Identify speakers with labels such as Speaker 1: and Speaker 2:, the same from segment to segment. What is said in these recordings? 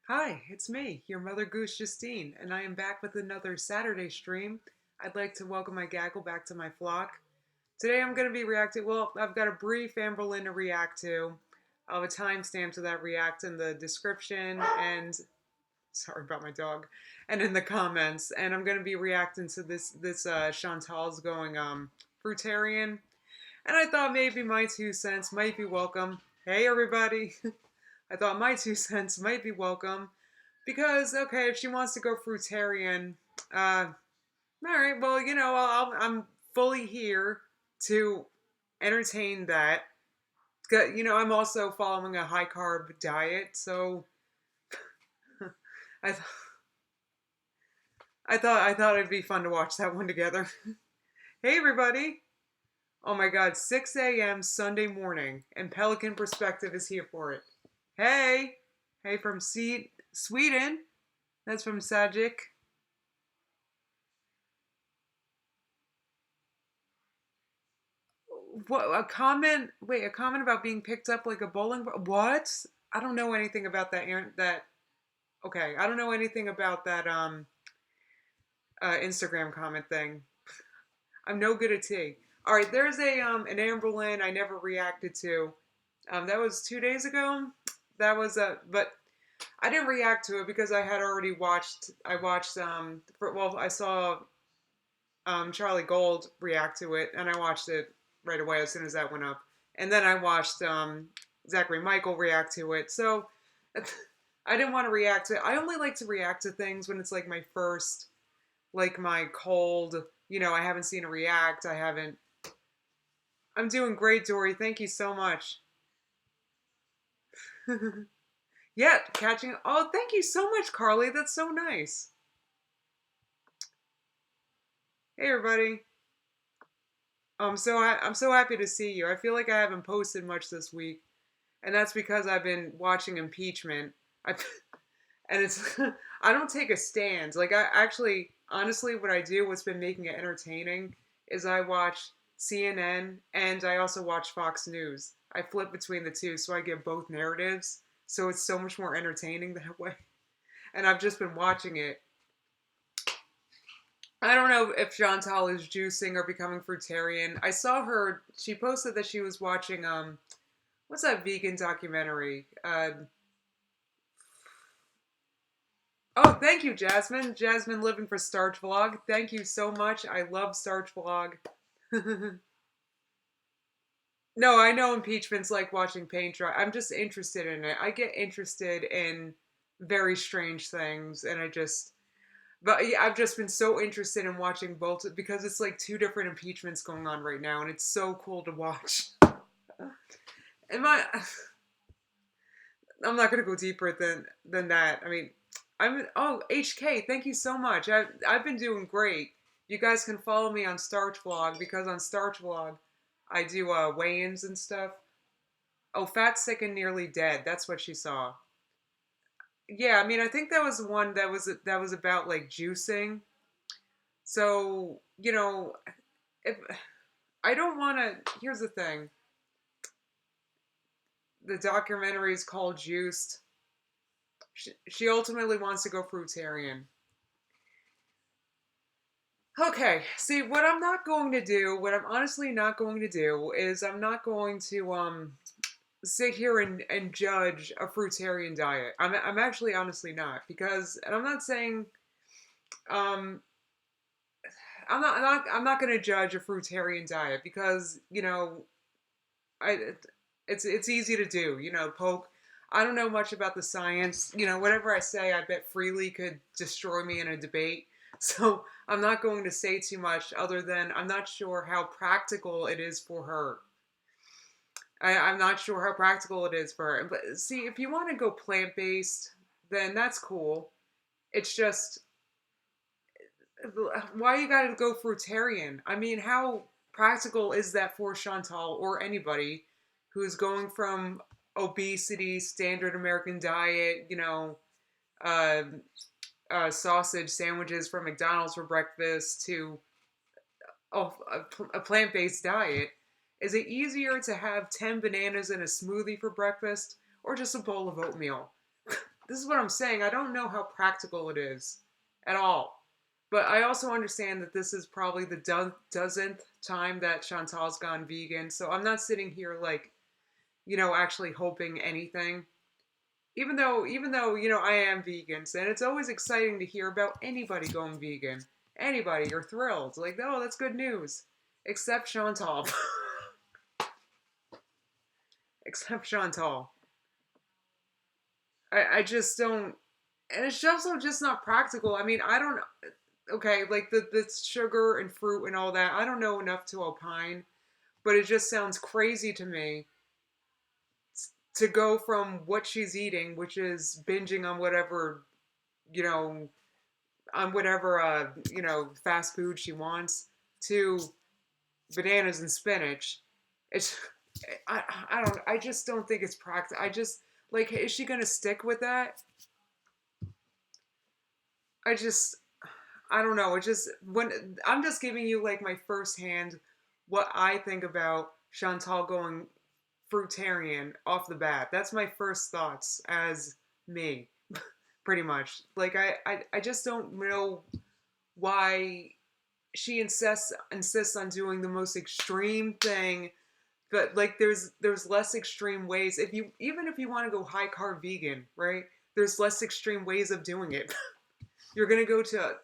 Speaker 1: Hi, it's me, your Mother Goose Justine, and I am back with another Saturday stream. I'd like to welcome my gaggle back to my flock. Today I'm going to be reacting, well, I've got a brief Anne Boleyn to react to. I'll have a timestamp to that react in the description and, sorry about my dog, and in the comments. And I'm going to be reacting to this Chantal's going fruitarian. And I thought maybe my 2 cents might be welcome. Hey everybody! I thought my 2 cents might be welcome because, okay, if she wants to go fruitarian, all right, well, I'm fully here to entertain that. I'm also following a high carb diet, so I, th- I thought it'd be fun to watch that one together. Hey, everybody! Oh my God, 6 a.m. Sunday morning, and Pelican Perspective is here for it. Hey, hey from Sweden. That's from Sajik. What a comment? Wait, a comment about being picked up like a bowling ball? What? I don't know anything about that. Okay, I don't know anything about that. Instagram comment thing. I'm no good at tea. All right, there's an Amberlin I never reacted to. That was 2 days ago. That was but I didn't react to it because I had already watched. I saw Charlie Gold react to it, and I watched it right away as soon as that went up. And then I watched Zachary Michael react to it. So I didn't want to react to it. I only like to react to things when it's like my first, like my cold, I haven't seen a react. I haven't. I'm doing great, Dory. Thank you so much. Yeah, catching. Oh, thank you so much, Carly. That's so nice. Hey, everybody. I'm so happy to see you. I feel like I haven't posted much this week, and that's because I've been watching impeachment. I and it's I don't take a stand. Like I actually, honestly, what I do, what's been making it entertaining, is I watch CNN and I also watch Fox News. I flip between the two, so I get both narratives. So it's so much more entertaining that way. And I've just been watching it. I don't know if Chantal is juicing or becoming fruitarian. I saw her. She posted that she was watching what's that vegan documentary? Oh, thank you, Jasmine. Jasmine living for Starch Vlog. Thank you so much. I love Starch Vlog. No, I know impeachment's like watching paint dry. I'm just interested in it. I get interested in very strange things, and but yeah, I've just been so interested in watching both because it's like two different impeachments going on right now, and it's so cool to watch. Am I? I'm not gonna go deeper than that. I mean, HK. Thank you so much. I've been doing great. You guys can follow me on Starch Vlog because on Starch Vlog, I do weigh-ins and stuff. Oh, fat, sick, and nearly dead. That's what she saw. Yeah, I mean, I think that was one that was about like juicing. So if I don't want to, here's the thing. The documentary is called Juiced. She ultimately wants to go fruitarian. Okay, see, what I'm not going to do, what I'm honestly not going to do, is I'm not going to sit here and judge a fruitarian diet. I'm actually honestly not because, and I'm not saying um I'm not going to judge a fruitarian diet because I it's easy to do. Poke. I don't know much about the science. Whatever I say, I bet freely could destroy me in a debate. So I'm not going to say too much other than I'm not sure how practical it is for her. I'm not sure how practical it is for her. But see, if you want to go plant based, then that's cool. It's just why you gotta go fruitarian? I mean, how practical is that for Chantal or anybody who's going from obesity, standard American diet, uh, sausage sandwiches from McDonald's for breakfast to a plant based diet? Is it easier to have 10 bananas in a smoothie for breakfast or just a bowl of oatmeal? this is what I'm saying. I don't know how practical it is at all. But I also understand that this is probably the dozenth time that Chantal's gone vegan. So I'm not sitting here like, actually hoping anything. Even though, I am vegan, and it's always exciting to hear about anybody going vegan. Anybody, you're thrilled. Like, oh, that's good news. Except Chantal. Except Chantal. I just don't, and it's also just not practical. I mean, I don't, okay, like the sugar and fruit and all that, I don't know enough to opine, but it just sounds crazy to me to go from what she's eating, which is binging on whatever, you know, fast food she wants, to bananas and spinach. It's, I just don't think it's practical. I just, like, is she gonna stick with that? I just, I don't know. It just, when I'm just giving you like my firsthand what I think about Chantal going fruitarian off the bat. That's my first thoughts as me, pretty much. Like I just don't know why she insists on doing the most extreme thing. But like there's less extreme ways. If you want to go high carb vegan, right? There's less extreme ways of doing it. You're gonna go to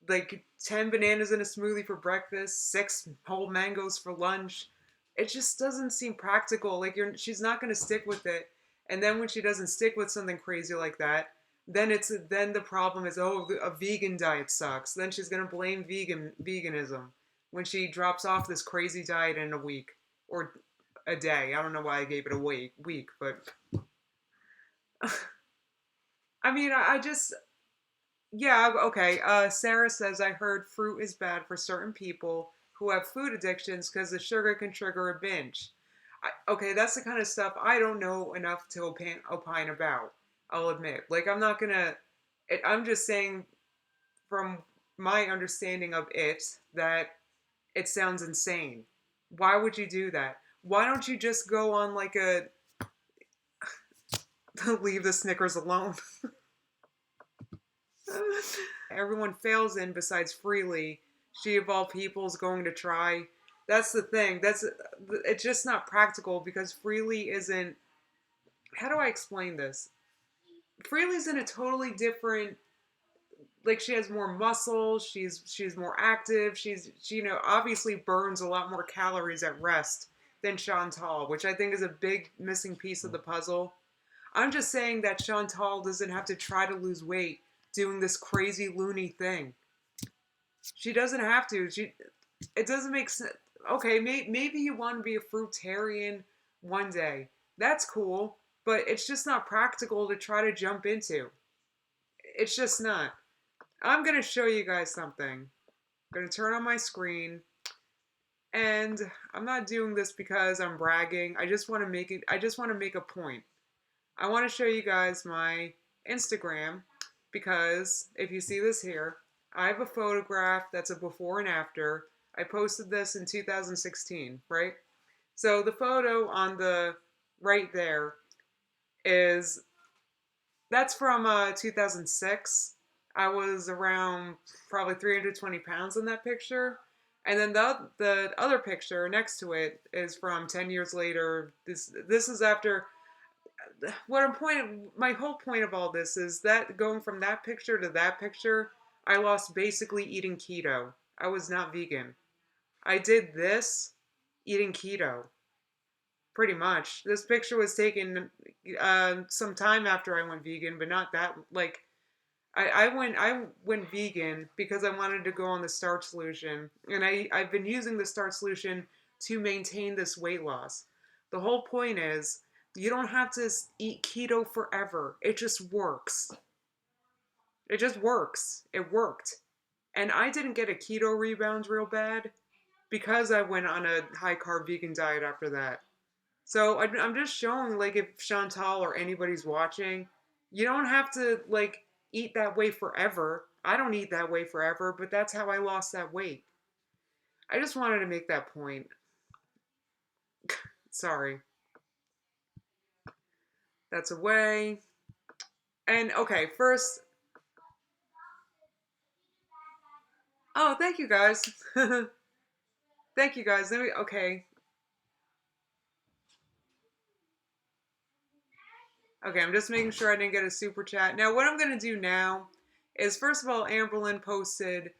Speaker 1: like 10 bananas in a smoothie for breakfast, 6 whole mangoes for lunch. It just doesn't seem practical. Like she's not going to stick with it. And then when she doesn't stick with something crazy like that, then the problem is, oh, a vegan diet sucks. Then she's going to blame veganism when she drops off this crazy diet in a week or a day. I don't know why I gave it a week, but I mean, I just, yeah, okay. Sarah says, I heard fruit is bad for certain people who have food addictions because the sugar can trigger a binge. Okay, that's the kind of stuff I don't know enough to opine about. I'll admit. Like, I'm not gonna. I'm just saying, from my understanding of it, that it sounds insane. Why would you do that? Why don't you just go on like a leave the Snickers alone? Everyone fails in besides Freely. She of all people is going to try. That's the thing. It's just not practical because Freely isn't. How do I explain this? Freely's in a totally different. Like she has more muscle. She's more active. She obviously burns a lot more calories at rest than Chantal, which I think is a big missing piece of the puzzle. I'm just saying that Chantal doesn't have to try to lose weight doing this crazy loony thing. She doesn't have to. It doesn't make sense. Okay, maybe you want to be a fruitarian one day. That's cool, but it's just not practical to try to jump into. It's just not. I'm going to show you guys something. I'm going to turn on my screen. And I'm not doing this because I'm bragging. I just want to make a point. I want to show you guys my Instagram because if you see this here, I have a photograph that's a before and after. I posted this in 2016, right? So the photo on the right there is that's from 2006. I was around probably 320 pounds in that picture. And then the other picture next to it is from 10 years later. This is after my whole point of all this is that going from that picture to that picture, I lost basically eating keto. I was not vegan. I did this eating keto, pretty much. This picture was taken some time after I went vegan, but not that, like, I went vegan because I wanted to go on the starch solution, and I've been using the starch solution to maintain this weight loss. The whole point is you don't have to eat keto forever. It just works. It just works. It worked. And I didn't get a keto rebound real bad because I went on a high carb vegan diet after that. So I'm just showing, like, if Chantal or anybody's watching, you don't have to, like, eat that way forever. I don't eat that way forever, but that's how I lost that weight. I just wanted to make that point. Sorry. That's away. And okay, first, oh, thank you guys. Thank you guys. Okay. Okay, I'm just making sure I didn't get a super chat. Now, what I'm going to do now is, first of all, Amberlyn posted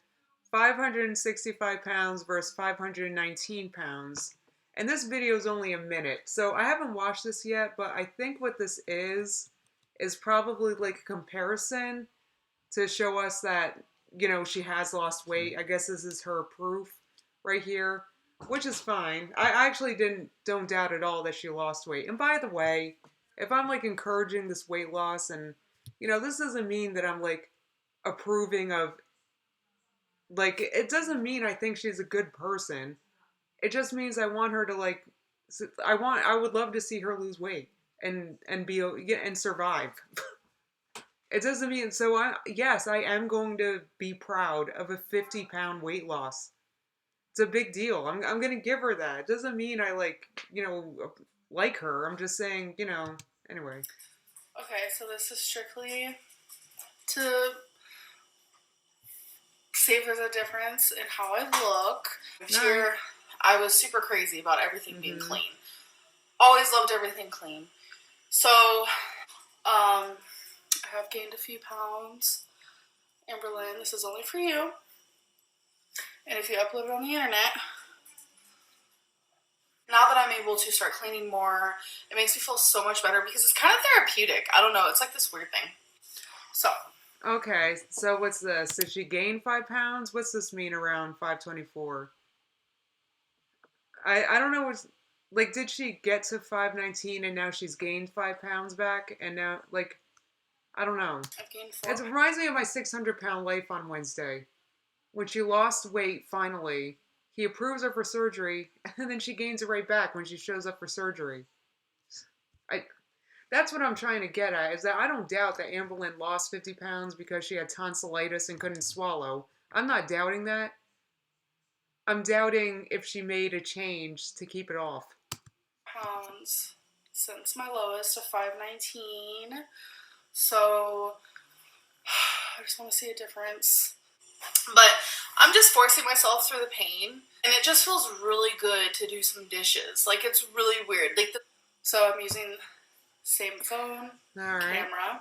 Speaker 1: 565 pounds versus 519 pounds. And this video is only a minute. So I haven't watched this yet, but I think what this is probably like a comparison to show us that, she has lost weight. I guess this is her proof right here, which is fine. I actually don't doubt at all that she lost weight. And by the way, if I'm like encouraging this weight loss, and this doesn't mean that I'm like approving of, like, it doesn't mean I think she's a good person. It just means I want her to like I would love to see her lose weight and be, yeah, and survive. It doesn't mean, so yes, I am going to be proud of a 50-pound weight loss. It's a big deal. I'm going to give her that. It doesn't mean I like her. I'm just saying, anyway.
Speaker 2: Okay, so this is strictly to see if there's a difference in how I look. Here, I was super crazy about everything being clean. Always loved everything clean. So, I have gained a few pounds. Amberlyn, this is only for you. And if you upload it on the internet, now that I'm able to start cleaning more, it makes me feel so much better because it's kind of therapeutic. I don't know, it's like this weird thing. So.
Speaker 1: Okay, so what's this? Did she gain 5 pounds? What's this mean around 524? I don't know what's, like, did she get to 519 and now she's gained 5 pounds back? And now, like, I don't know.
Speaker 2: I've gained 4.
Speaker 1: It reminds me of my 600-pound life on Wednesday. When she lost weight, finally, he approves her for surgery, and then she gains it right back when she shows up for surgery. That's what I'm trying to get at, is that I don't doubt that Amberlyn lost 50 pounds because she had tonsillitis and couldn't swallow. I'm not doubting that. I'm doubting if she made a change to keep it off.
Speaker 2: Pounds since my lowest of 519. So I just want to see a difference. But I'm just forcing myself through the pain, and it just feels really good to do some dishes. Like, it's really weird. So I'm using same phone, camera.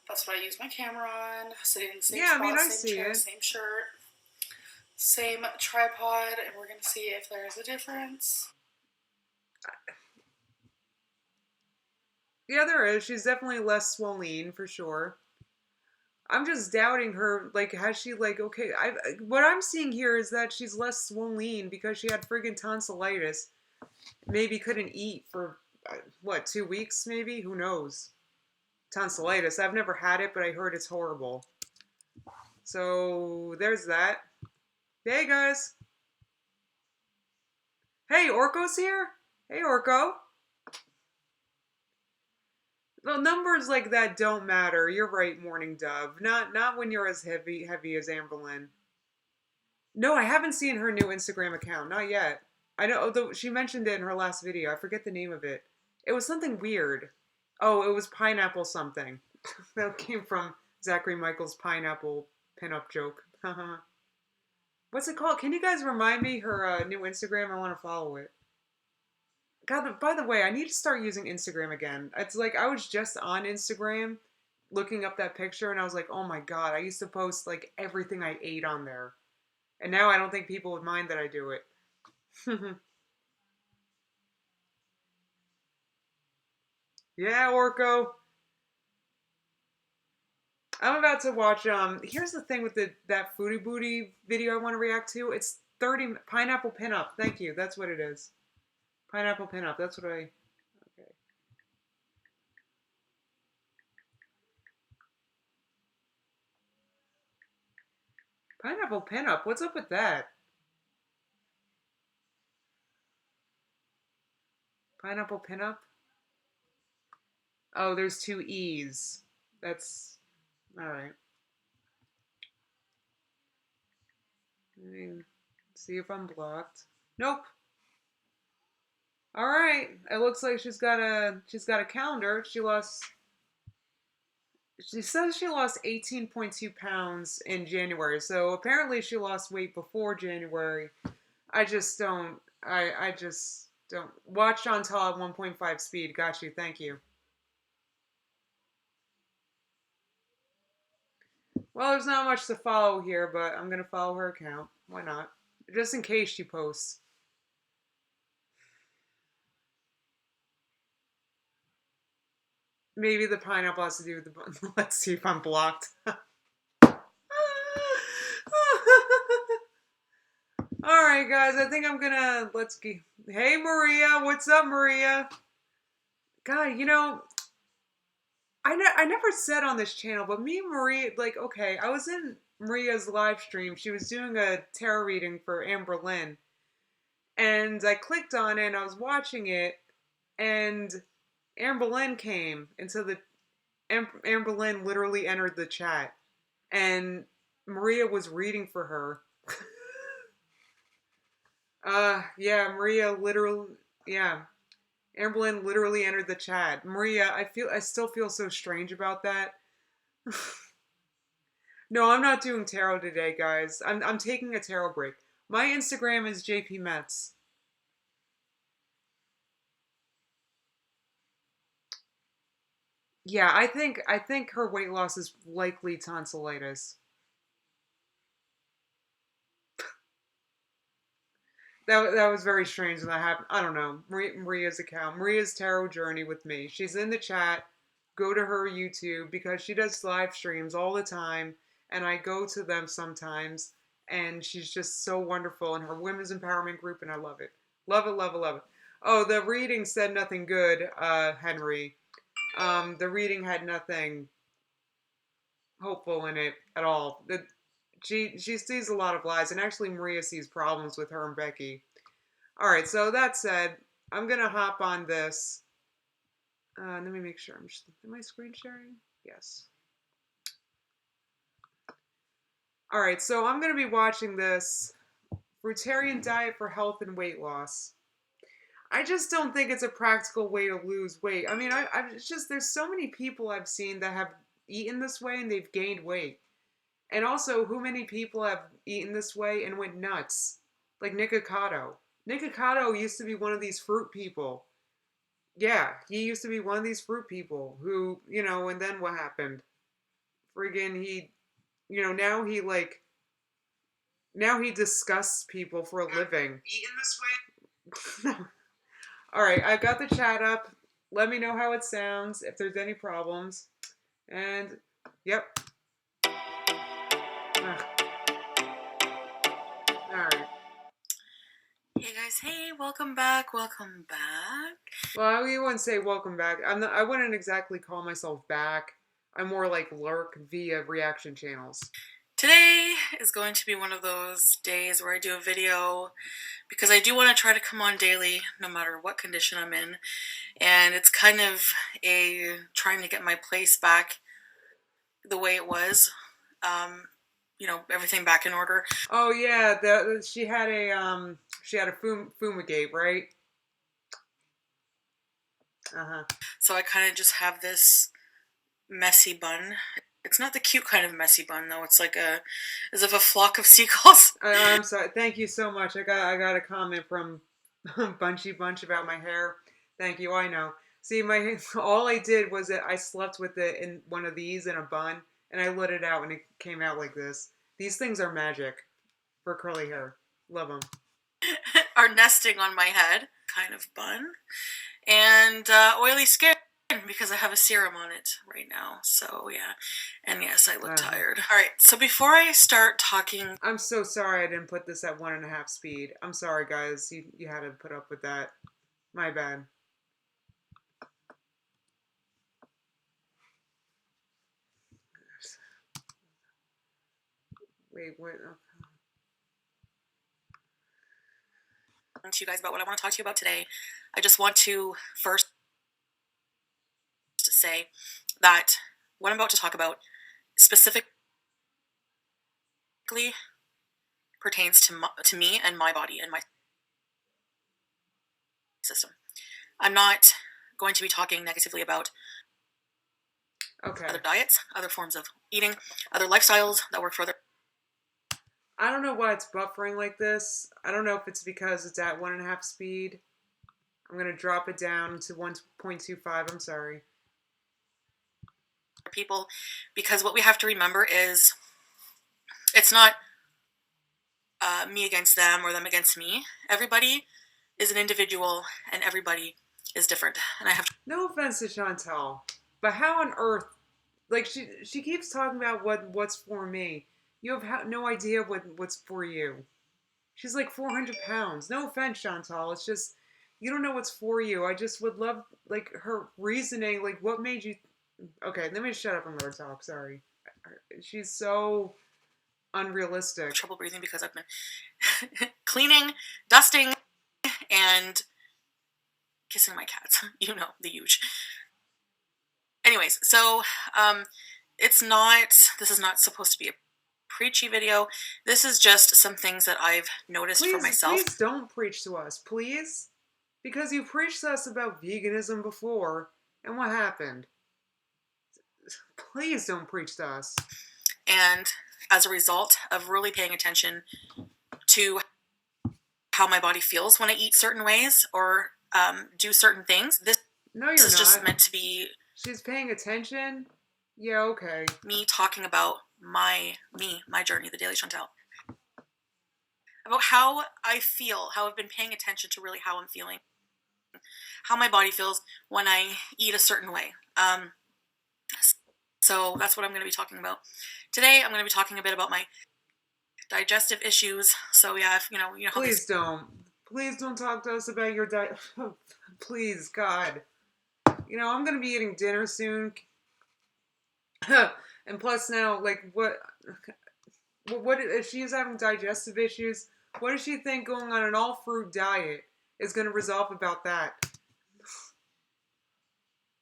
Speaker 2: That's what I use my camera on. Sitting in the same spot, same chair, same shirt, same tripod, and we're going to see if there is a difference.
Speaker 1: Yeah, there is. She's definitely less swollen, for sure. I'm just doubting her, like, has she, like, okay, what I'm seeing here is that she's less swollen because she had friggin' tonsillitis. Maybe couldn't eat for, 2 weeks, maybe? Who knows? Tonsillitis. I've never had it, but I heard it's horrible. So, there's that. Hey, guys. Hey, Orko's here? Hey, Orko. Well, numbers like that don't matter. You're right, Morning Dove. Not when you're as heavy as Amberlyn. No, I haven't seen her new Instagram account. Not yet. I know, although she mentioned it in her last video. I forget the name of it. It was something weird. Oh, it was pineapple something. That came from Zachary Michael's pineapple pinup joke. What's it called? Can you guys remind me her new Instagram? I want to follow it. God, by the way, I need to start using Instagram again. It's like I was just on Instagram looking up that picture and I was like, oh my God, I used to post like everything I ate on there. And now I don't think people would mind that I do it. Yeah, Orko. I'm about to watch, here's the thing with that Foodie Booty video I want to react to. It's 30, Pineapple Pinup. Thank you. That's what it is. Pineapple Pinup. That's what okay. Pineapple Pinup? What's up with that? Pineapple Pinup? Oh, there's 2 E's. That's... Alright. Let me see if I'm blocked. Nope. Alright. It looks like she's got a calendar. She lost... She says she lost 18.2 pounds in January. So apparently she lost weight before January. I just don't. I just don't. Watch Chantal at 1.5 speed. Got you. Thank you. Well, there's not much to follow here, but I'm going to follow her account. Why not? Just in case she posts. Maybe the pineapple has to do with the. Let's see if I'm blocked. All right, guys. I think I'm gonna let's get. Hey, Maria. What's up, Maria? God, I never said on this channel, but me and Maria, like, okay, I was in Maria's live stream. She was doing a tarot reading for Amber Lynn, and I clicked on it, and I was watching it, and Amber Lynn came, and so the Amber Lynn literally entered the chat, and Maria was reading for her. Yeah, Maria literally, yeah. Amberlyn literally entered the chat. Maria, I still feel so strange about that. No, I'm not doing tarot today, guys. I'm taking a tarot break. My Instagram is JP Metz. Yeah, I think her weight loss is likely tonsillitis. That was very strange when that happened. I don't know. Maria's account, Maria's tarot journey with me. She's in the chat. Go to her YouTube because she does live streams all the time, and I go to them sometimes. And she's just so wonderful in her women's empowerment group, and I love it. Love it, love it, love it. Oh, the reading said nothing good, Henry. The reading had nothing hopeful in it at all. She sees a lot of lies, and actually Maria sees problems with her and Becky. All right, so that said, I'm gonna hop on this. Let me make sure. Am I screen sharing? Yes. All right, so I'm gonna be watching this fruitarian diet for health and weight loss. I just don't think it's a practical way to lose weight. I mean, it's just there's so many people I've seen that have eaten this way and they've gained weight. And also, who many people have eaten this way and went nuts? Like Nikocado. Nikocado used to be one of these fruit people. Yeah, he used to be one of these fruit people who, and then what happened? Friggin' now he disgusts people for a living. Eaten this way? All right, I've got the chat up. Let me know how it sounds, if there's any problems. And, yep. Ugh. All right.
Speaker 2: Hey guys, hey, welcome back, welcome back.
Speaker 1: Well, I wouldn't say welcome back. I wouldn't exactly call myself back. I'm more like lurk via reaction channels.
Speaker 2: Today is going to be one of those days where I do a video because I do want to try to come on daily no matter what condition I'm in, and it's kind of trying to get my place back the way it was, everything back in order.
Speaker 1: Oh yeah, she had a fumigate, right? Uh-huh.
Speaker 2: So I kind of just have this messy bun. It's not the cute kind of messy bun though. It's like as if a flock of seagulls.
Speaker 1: I'm sorry. Thank you so much. I got a comment from Bunchy Bunch about my hair. Thank you. I know. See, all I did was that I slept with it in one of these in a bun, and I let it out, and it came out like this. These things are magic for curly hair. Love them.
Speaker 2: Are nesting on my head, kind of bun, and oily skin because I have a serum on it right now. So yeah, and yes, I look tired. All right, so before I start talking,
Speaker 1: I'm so sorry I didn't put this at 1.5 speed. I'm sorry, guys. You had to put up with that. My bad. Wait, what?
Speaker 2: to you guys about what I want to talk to you about today. I just want to first say that what I'm about to talk about specifically pertains to me and my body and my system. I'm not going to be talking negatively about
Speaker 1: Okay.
Speaker 2: other diets, other forms of eating, other lifestyles that work for other.
Speaker 1: I don't know why it's buffering like this. I don't know if it's because it's at 1.5 speed. I'm going to drop it down to 1.25. I'm sorry.
Speaker 2: People, because what we have to remember is it's not me against them or them against me. Everybody is an individual and everybody is different. And I have
Speaker 1: no offense to Chantal, but how on earth, like she keeps talking about what's for me. You have no idea what's for you. She's like 400 pounds. No offense, Chantal. It's just you don't know what's for you. I just would love like her reasoning. Like what made you? Okay, let me shut up and let her talk. Sorry. She's so unrealistic.
Speaker 2: trouble breathing because I've been cleaning, dusting, and kissing my cats. You know, the huge. Anyways, so this is not supposed to be a preachy video. This is just some things that I've noticed for myself.
Speaker 1: Please don't preach to us, please. Because you preached to us about veganism before, and what happened? Please don't preach to us.
Speaker 2: And as a result of really paying attention to how my body feels when I eat certain ways or do certain things, this is just meant to be.
Speaker 1: She's paying attention? Yeah, okay.
Speaker 2: Me talking about my journey, the Daily Chantal. About how I feel, how I've been paying attention to really how I'm feeling, how my body feels when I eat a certain way. So that's what I'm going to be talking about. Today I'm going to be talking a bit about my digestive issues. So yeah, if you know
Speaker 1: Please don't talk to us about your diet. Please, God. I'm going to be eating dinner soon. And plus now, like, what if she's having digestive issues? What does she think going on an all-fruit diet is going to resolve about that?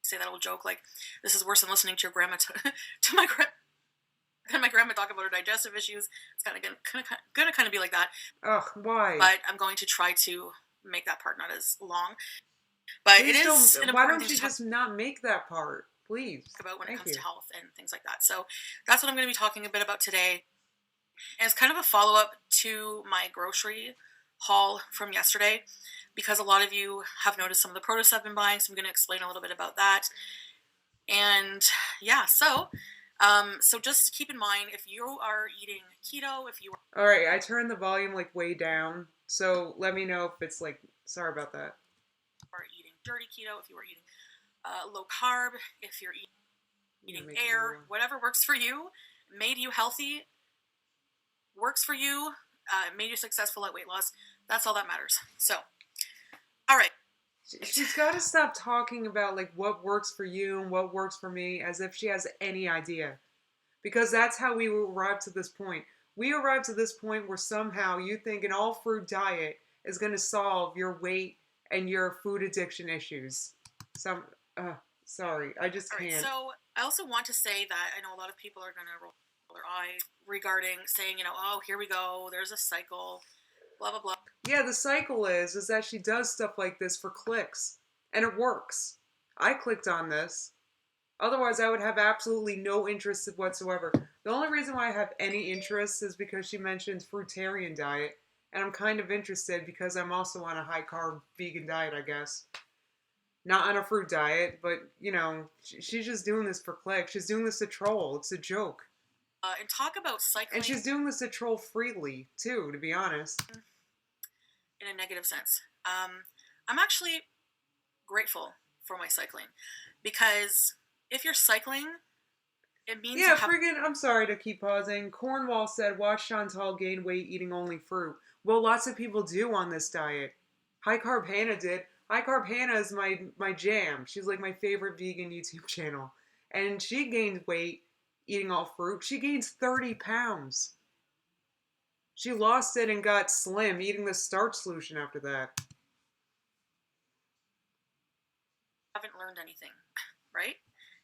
Speaker 2: Say that old joke, like, this is worse than listening to your grandma to my grandma talk about her digestive issues. It's gonna kind of be like that.
Speaker 1: Ugh, why?
Speaker 2: But I'm going to try to make that part not as long. But
Speaker 1: Please
Speaker 2: it is an important
Speaker 1: why don't you just not make that part, please?
Speaker 2: About when it comes to health and things like that. So that's what I'm going to be talking a bit about today. And it's kind of a follow-up to my grocery haul from yesterday, because a lot of you have noticed some of the produce I've been buying, so I'm going to explain a little bit about that. And yeah, so just keep in mind, if you are eating keto,
Speaker 1: all right, I turned the volume like way down, so let me know if it's like, sorry about that.
Speaker 2: Are eating dirty keto, if you are eating low carb, if you're eating air, whatever works for you, made you healthy, works for you, made you successful at weight loss, that's all that matters. So, all right.
Speaker 1: She's got to stop talking about like what works for you and what works for me as if she has any idea. Because that's how we arrived to this point. We arrived to this point where somehow you think an all-fruit diet is going to solve your weight and your food addiction issues. Sorry, I just can't.
Speaker 2: Right, so I also want to say that I know a lot of people are going to roll their eye regarding saying, oh, here we go, there's a cycle, blah, blah, blah.
Speaker 1: Yeah, the cycle is that she does stuff like this for clicks, and it works. I clicked on this. Otherwise, I would have absolutely no interest whatsoever. The only reason why I have any interest is because she mentions fruitarian diet, and I'm kind of interested because I'm also on a high-carb vegan diet, I guess. Not on a fruit diet, but, she's just doing this for clicks. She's doing this to troll. It's a joke.
Speaker 2: And talk about cycling.
Speaker 1: And she's doing this to troll freely, too, to be honest.
Speaker 2: In a negative sense. I'm actually grateful for my cycling, because if you're cycling, it means
Speaker 1: I'm sorry to keep pausing. Cornwall said, watch Chantal gain weight eating only fruit. Well, lots of people do on this diet. High Carb Hannah did. High Carb Hannah is my jam. She's like my favorite vegan YouTube channel. And she gained weight eating all fruit. She gains 30 pounds. She lost it and got slim eating the starch solution after that.
Speaker 2: Haven't learned anything, right?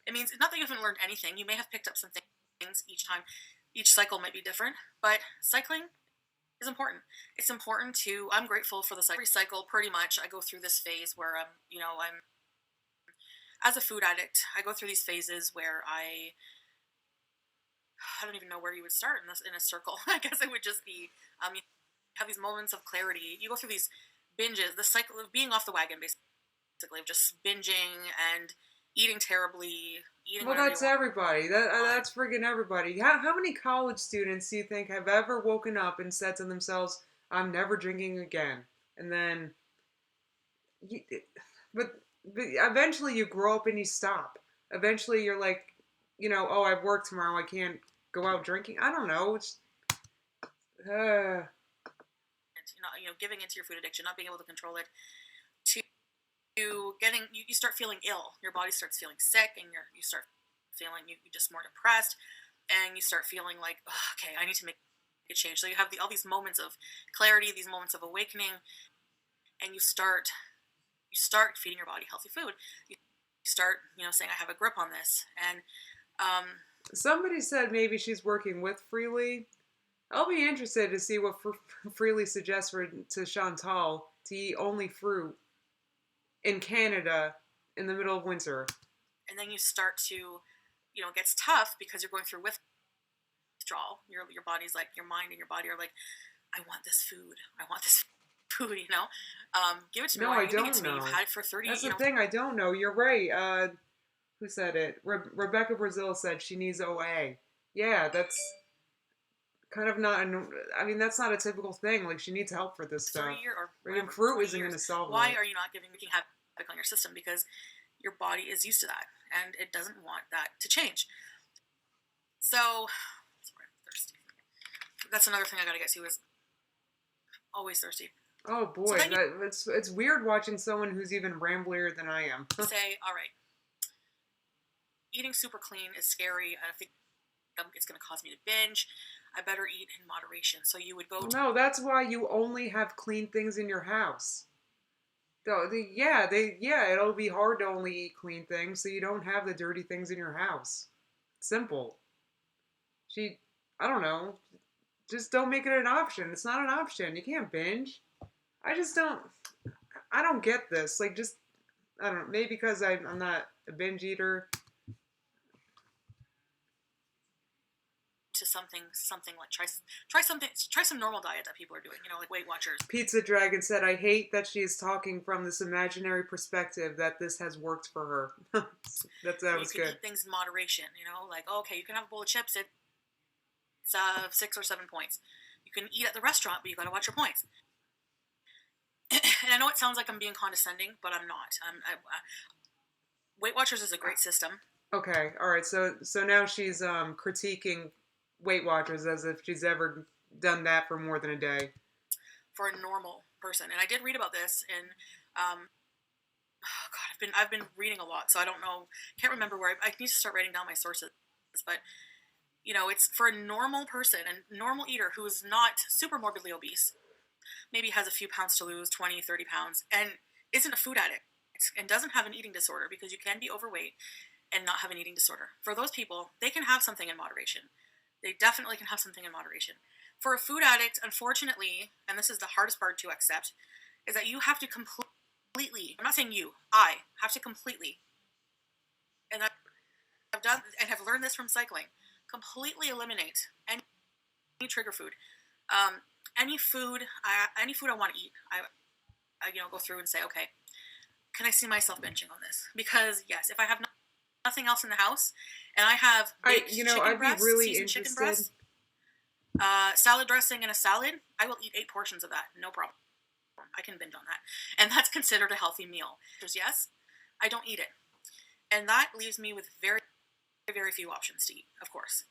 Speaker 2: It means not that you haven't learned anything. You may have picked up some things each time. Each cycle might be different, but cycling is important. It's important I'm grateful for the cycle. Pretty much, I go through this phase where I'm as a food addict, I go through these phases where I don't even know where you would start in this in a circle. I guess it would just be you have these moments of clarity. You go through these binges, the cycle of being off the wagon, basically, of just binging and eating terribly, eating
Speaker 1: Well,
Speaker 2: whatever you
Speaker 1: that's
Speaker 2: want.
Speaker 1: everybody. That's friggin' everybody. How many college students do you think have ever woken up and said to themselves, "I'm never drinking again," and then, you, but eventually you grow up and you stop. Eventually you're like, oh, I work tomorrow. I can't go out drinking. I don't know. It's, uh,
Speaker 2: Giving into your food addiction, not being able to control it, to getting you start feeling ill. Your body starts feeling sick, and you start feeling you just more depressed, and you start feeling like, oh, okay, I need to make a change. So you have all these moments of clarity, these moments of awakening, and you start feeding your body healthy food. You start saying, I have a grip on this, and
Speaker 1: somebody said maybe she's working with Freely. I'll be interested to see what Freely suggests to Chantal to eat only fruit in Canada in the middle of winter.
Speaker 2: And then you start to, it gets tough because you're going through withdrawal. Your body's like, your mind and your body are like, I want this food. I want this food, give it to me.
Speaker 1: No,
Speaker 2: Why
Speaker 1: I
Speaker 2: are you giving
Speaker 1: don't
Speaker 2: it to me?
Speaker 1: know.
Speaker 2: You've had it for 30
Speaker 1: That's the thing, I don't know. You're right. Who said it? Rebecca Brazil said she needs OA. Yeah, that's kind of not. I mean, that's not a typical thing. Like, she needs help for this stuff.
Speaker 2: 30 years or
Speaker 1: whatever, fruit isn't going to solve
Speaker 2: why
Speaker 1: it.
Speaker 2: Why are you not wreaking havoc on your system? Because your body is used to that, and it doesn't want that to change. So, sorry, I'm thirsty. That's another thing I gotta get to is always thirsty.
Speaker 1: Oh boy, so it's weird watching someone who's even ramblier than I am.
Speaker 2: Say, all right, eating super clean is scary. I think it's going to cause me to binge. I better eat in moderation. So you would go.
Speaker 1: No, that's why you only have clean things in your house. It'll be hard to only eat clean things, so you don't have the dirty things in your house. Simple. I don't know. Just don't make it an option. It's not an option. You can't binge. I don't get this. Like, just, I don't know. Maybe because I'm not a binge eater.
Speaker 2: To something like try some normal diet that people are doing, like Weight Watchers.
Speaker 1: Pizza Dragon said, I hate that she is talking from this imaginary perspective that this has worked for her. that was good.
Speaker 2: You can eat things in moderation, like, okay, you can have a bowl of chips, it's 6 or 7 points. You can eat at the restaurant, but you gotta watch your points. And I know it sounds like I'm being condescending, but I'm not. Weight Watchers is a great system.
Speaker 1: Okay, all right. So now she's critiquing Weight Watchers as if she's ever done that for more than a day.
Speaker 2: For a normal person, and I did read about this in, oh God, I've been reading a lot, so I don't know, can't remember where. I need to start writing down my sources, but it's for a normal person, a normal eater who is not super morbidly obese, maybe has a few pounds to lose, 20, 30 pounds, and isn't a food addict and doesn't have an eating disorder, because you can be overweight and not have an eating disorder. For those people, they can have something in moderation. They definitely can have something in moderation. For a food addict, unfortunately, and this is the hardest part to accept, is that you have to completely, I'm not saying you, I have to completely, and I've done and have learned this from cycling, completely eliminate any trigger food. Any food I want to eat, I go through and say, okay, can I see myself binging on this? Because yes, if I have nothing else in the house, and I have chicken breasts, seasoned chicken breasts, salad dressing and a salad, I will eat 8 portions of that, no problem. I can binge on that, and that's considered a healthy meal. Yes, I don't eat it, and that leaves me with very, very few options to eat, of course.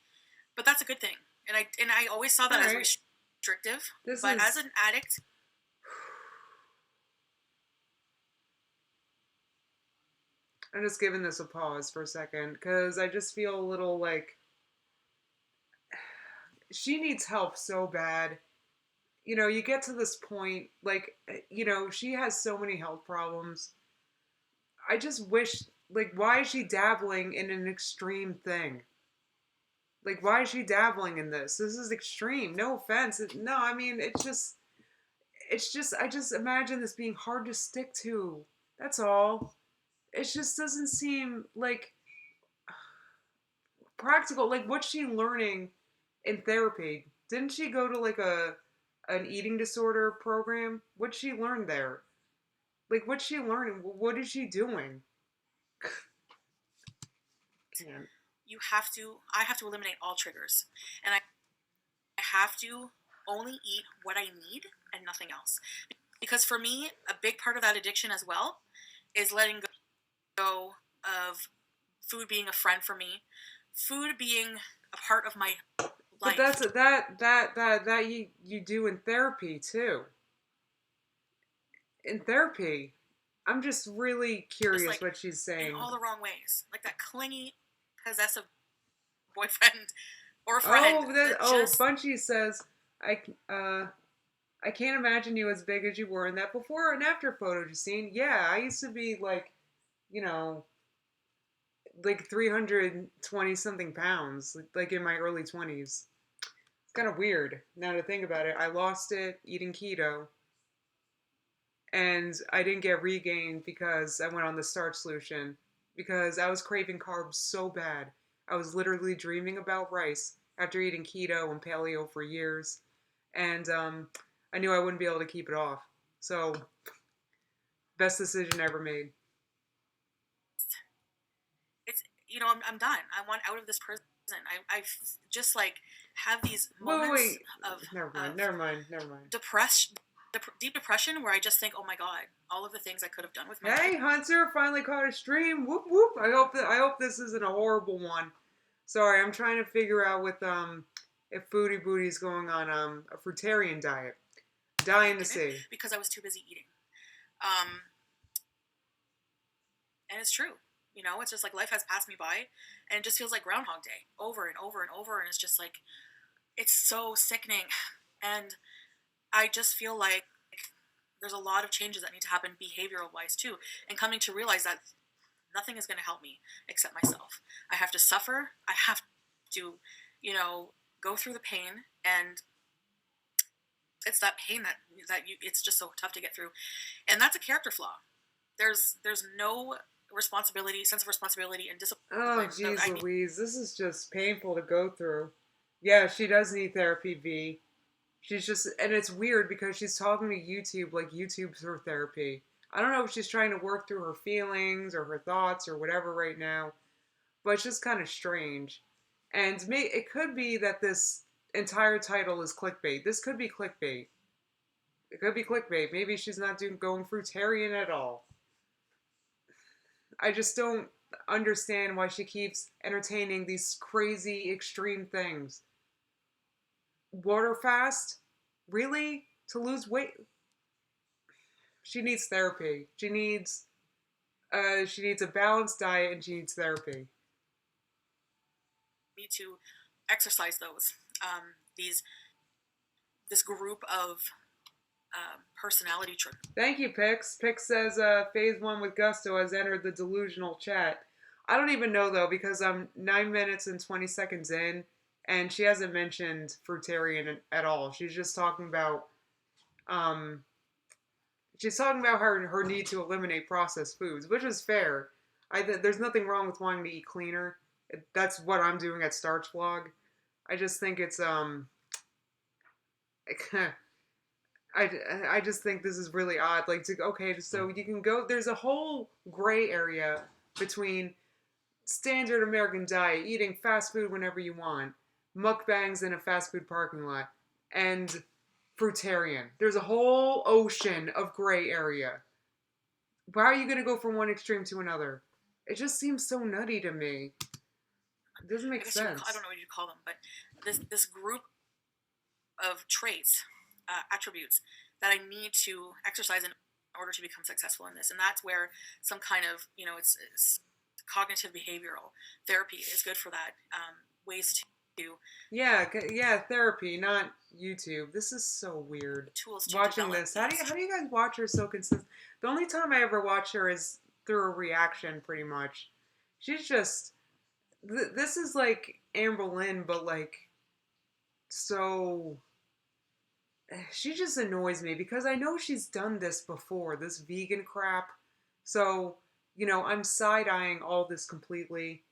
Speaker 2: But that's a good thing, and I always saw that as restrictive. As an addict,
Speaker 1: I'm just giving this a pause for a second, because I just feel a little like she needs help so bad. You get to this point, like, she has so many health problems. I just wish, like, why is she dabbling in an extreme thing? Like, why is she dabbling in this? This is extreme. No offense. No, I mean, it's just, I just imagine this being hard to stick to. That's all. it just doesn't seem like practical. Like, what's she learning in therapy? Didn't she go to like a an eating disorder program? What'd she learn there? Like, what's she learning? What is she doing? Can't.
Speaker 3: I have to eliminate all triggers. And I have to only eat what I need and nothing else. Because for me, a big part of that addiction as well is letting go of food being a friend for me, food being a part of my
Speaker 1: But
Speaker 3: life.
Speaker 1: that's that you do in therapy too. In therapy, I'm just really
Speaker 3: Just
Speaker 1: curious
Speaker 3: like
Speaker 1: what she's
Speaker 3: in
Speaker 1: saying.
Speaker 3: all the wrong ways. Like that clingy, possessive boyfriend or friend
Speaker 1: Oh,
Speaker 3: that
Speaker 1: oh,
Speaker 3: just
Speaker 1: Bunchy says I I can't imagine you as big as you were in that before and after photo, Justine. Yeah, I used to be like, you know, like 320 something pounds, like in my early 20s. It's kind of weird now to think about it. I lost it eating keto, and I didn't get regained because I went on the starch solution because I was craving carbs so bad. I was literally dreaming about rice after eating keto and paleo for years, and I knew I wouldn't be able to keep it off. So, best decision ever made.
Speaker 3: it's I'm done. I want out of this prison. I just like have these
Speaker 1: Wait,
Speaker 3: moments
Speaker 1: wait, never mind,
Speaker 3: of
Speaker 1: never mind, never mind.
Speaker 3: depression, deep depression, where I just think, oh my god, all of the things I could have done with my
Speaker 1: Hey,
Speaker 3: life.
Speaker 1: Hunter, finally caught a stream. Whoop whoop. I hope this isn't a horrible one. Sorry, I'm trying to figure out with if Foodie Booty's going on a fruitarian diet. Dying to see.
Speaker 3: Because I was too busy eating. Um, and it's true. It's just like life has passed me by, and it just feels like Groundhog Day over and over and over, and it's just like it's so sickening, and I just feel like there's a lot of changes that need to happen behavioral wise too, and coming to realize that nothing is going to help me except myself. I have to suffer. I have to, go through the pain, and it's that pain it's just so tough to get through, and that's a character flaw. There's no sense of responsibility and discipline.
Speaker 1: Oh, geez Louise, this is just painful to go through. Yeah, she does need therapy, V. She's just, and it's weird because she's talking to YouTube like YouTube's her therapy. I don't know if she's trying to work through her feelings or her thoughts or whatever right now, but it's just kind of strange. And it could be that this entire title is clickbait. This could be clickbait. It could be clickbait. Maybe she's not going fruitarian at all. I just don't understand why she keeps entertaining these crazy extreme things. Water fast? Really? To lose weight? She needs therapy. She needs a balanced diet and she needs therapy.
Speaker 3: Need to exercise these this group of personality traits.
Speaker 1: Thank you, Pix. Pix says phase 1 with Gusto has entered the delusional chat. I don't even know though because I'm 9 minutes and 20 seconds in and she hasn't mentioned fruitarian at all. She's just talking about um, her need to eliminate processed foods, which is fair. There's nothing wrong with wanting to eat cleaner. That's what I'm doing at Starch Vlog. I just think it's I just think this is really odd. Like, okay, so you can go. There's a whole gray area between standard American diet, eating fast food whenever you want, mukbangs in a fast food parking lot, and fruitarian. There's a whole ocean of gray area. Why are you going to go from one extreme to another? It just seems so nutty to me. It doesn't make sense.
Speaker 3: I don't know what you'd call them, but this group of traits, attributes that I need to exercise in order to become successful in this, and that's where some kind of it's cognitive behavioral therapy is good for that. Ways to
Speaker 1: yeah, therapy, not YouTube. This is so weird.
Speaker 3: Tools to
Speaker 1: watching this. How do you guys watch her so consistent? The only time I ever watch her is through a reaction, pretty much. She's just this is like Amber Lynn, but like so. She just annoys me because I know she's done this before, this vegan crap. So I'm side-eyeing all this completely.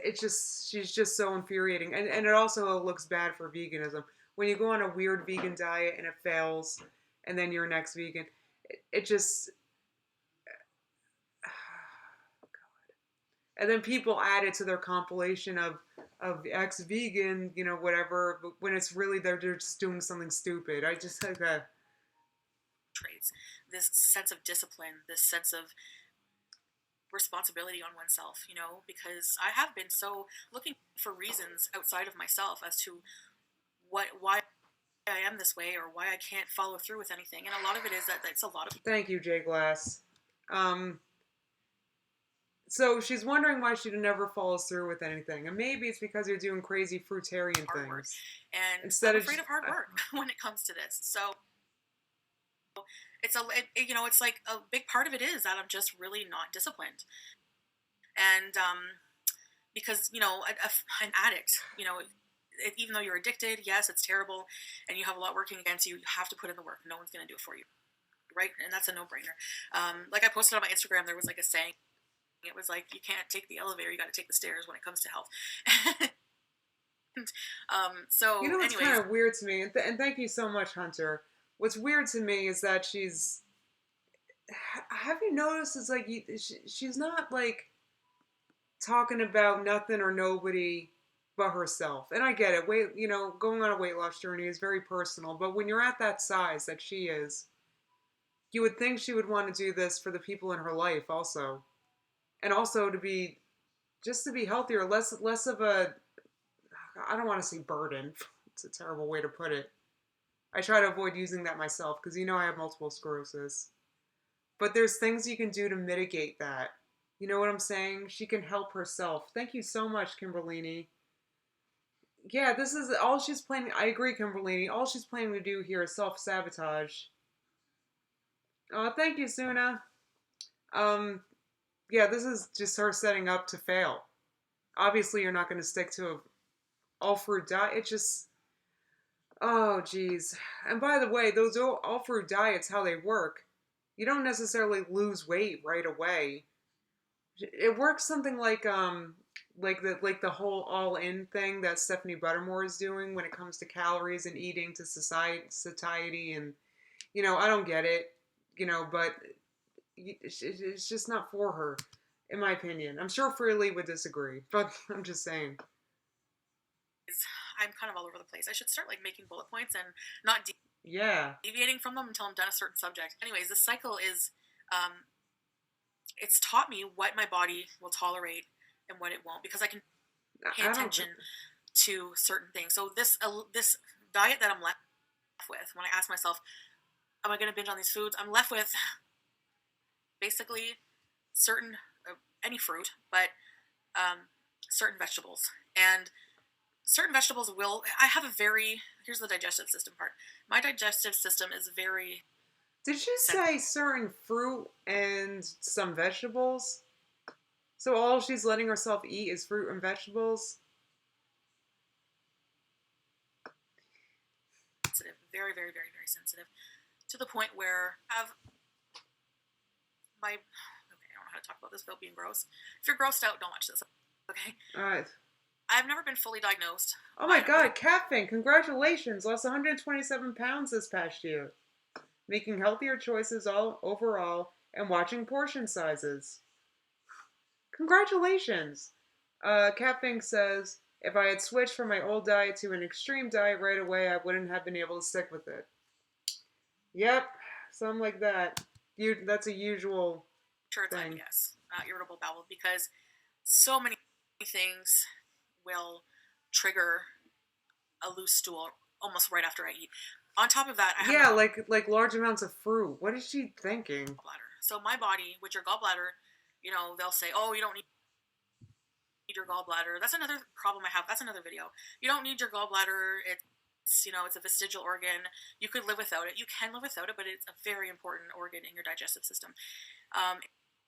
Speaker 1: She's just so infuriating. And it also looks bad for veganism. When you go on a weird vegan diet and it fails, and then you're next vegan, it just, and then people add it to their compilation of ex-vegan, whatever, but when it's really they're just doing something stupid. I just like that.
Speaker 3: Traits, this sense of discipline, this sense of responsibility on oneself, because I have been so looking for reasons outside of myself as to why I am this way or why I can't follow through with anything. And a lot of it is that it's a lot of
Speaker 1: Thank you, Jay Glass. So she's wondering why she never follows through with anything, and maybe it's because you're doing crazy fruitarian
Speaker 3: hard work.
Speaker 1: things.
Speaker 3: And
Speaker 1: Instead
Speaker 3: I'm afraid of hard work when it comes to this. So it's like a big part of it is that I'm just really not disciplined. And because an addict, even though you're addicted, yes, it's terrible, and you have a lot working against you. You have to put in the work. No one's going to do it for you, right? And that's a no-brainer. Like I posted on my Instagram, there was like a saying. It was like, you can't take the elevator, you got to take the stairs when it comes to health. So,
Speaker 1: what's kind of weird to me, and thank you so much, Hunter. What's weird to me is that have you noticed, it's like, she's not like talking about nothing or nobody but herself. And I get it. Going on a weight loss journey is very personal, but when you're at that size that she is, you would think she would want to do this for the people in her life also. And also to be healthier, less of a, I don't want to say burden. It's a terrible way to put it. I try to avoid using that myself because I have multiple sclerosis. But there's things you can do to mitigate that. You know what I'm saying? She can help herself. Thank you so much, Kimberlini. Yeah, this is all she's planning. I agree, Kimberlini. All she's planning to do here is self-sabotage. Oh, thank you, Suna. Yeah, this is just her setting up to fail. Obviously, you're not going to stick to a all-fruit diet. It just, oh, geez. And by the way, those all-fruit diets, how they work, you don't necessarily lose weight right away. It works something like the whole all-in thing that Stephanie Buttermore is doing when it comes to calories and eating to satiety, and I don't get it, but it's just not for her, in my opinion. I'm sure Freely would disagree, but I'm just saying.
Speaker 3: I'm kind of all over the place. I should start like making bullet points and not deviating from them until I'm done a certain subject. Anyways, this cycle is, it's taught me what my body will tolerate and what it won't, because I can pay attention to certain things. So this diet that I'm left with, when I ask myself, am I going to binge on these foods? I'm left with basically certain, any fruit, but certain vegetables. And certain vegetables here's the digestive system part. My digestive system is very...
Speaker 1: Did you say certain fruit and some vegetables? So all she's letting herself eat is fruit and vegetables?
Speaker 3: Sensitive, very, very, very, very sensitive, to the point where I don't know how to talk about this without being gross. If you're grossed out, don't watch this, okay?
Speaker 1: Alright.
Speaker 3: I've never been fully diagnosed.
Speaker 1: Oh my god, Catfin, congratulations! Lost 127 pounds this past year. Making healthier choices overall and watching portion sizes. Congratulations! Catfin says, if I had switched from my old diet to an extreme diet right away, I wouldn't have been able to stick with it. Yep, something like that. That's a usual thing.
Speaker 3: Yes, irritable bowel, because so many things will trigger a loose stool almost right after I eat. On top of that, I have
Speaker 1: like large amounts of fruit. What is she thinking?
Speaker 3: Gallbladder. So my body, with your gallbladder, they'll say, oh, you don't need your gallbladder. That's another problem I have. That's another video. You don't need your gallbladder. It's a vestigial organ. You could live without it. You can live without it, but it's a very important organ in your digestive system.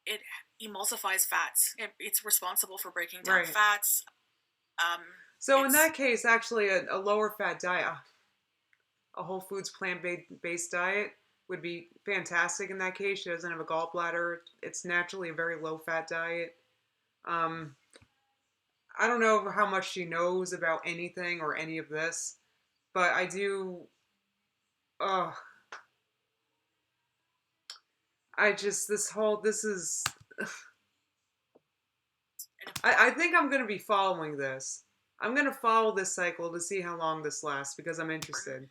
Speaker 3: It emulsifies fats. It's responsible for breaking down fats.
Speaker 1: So in that case, actually, a lower fat diet, a whole foods plant-based diet would be fantastic in that case. She doesn't have a gallbladder. It's naturally a very low fat diet. Um, I don't know how much she knows about anything or any of this, but I do. Oh, I just this is. I think I'm gonna be following this. I'm gonna follow this cycle to see how long this lasts because I'm interested.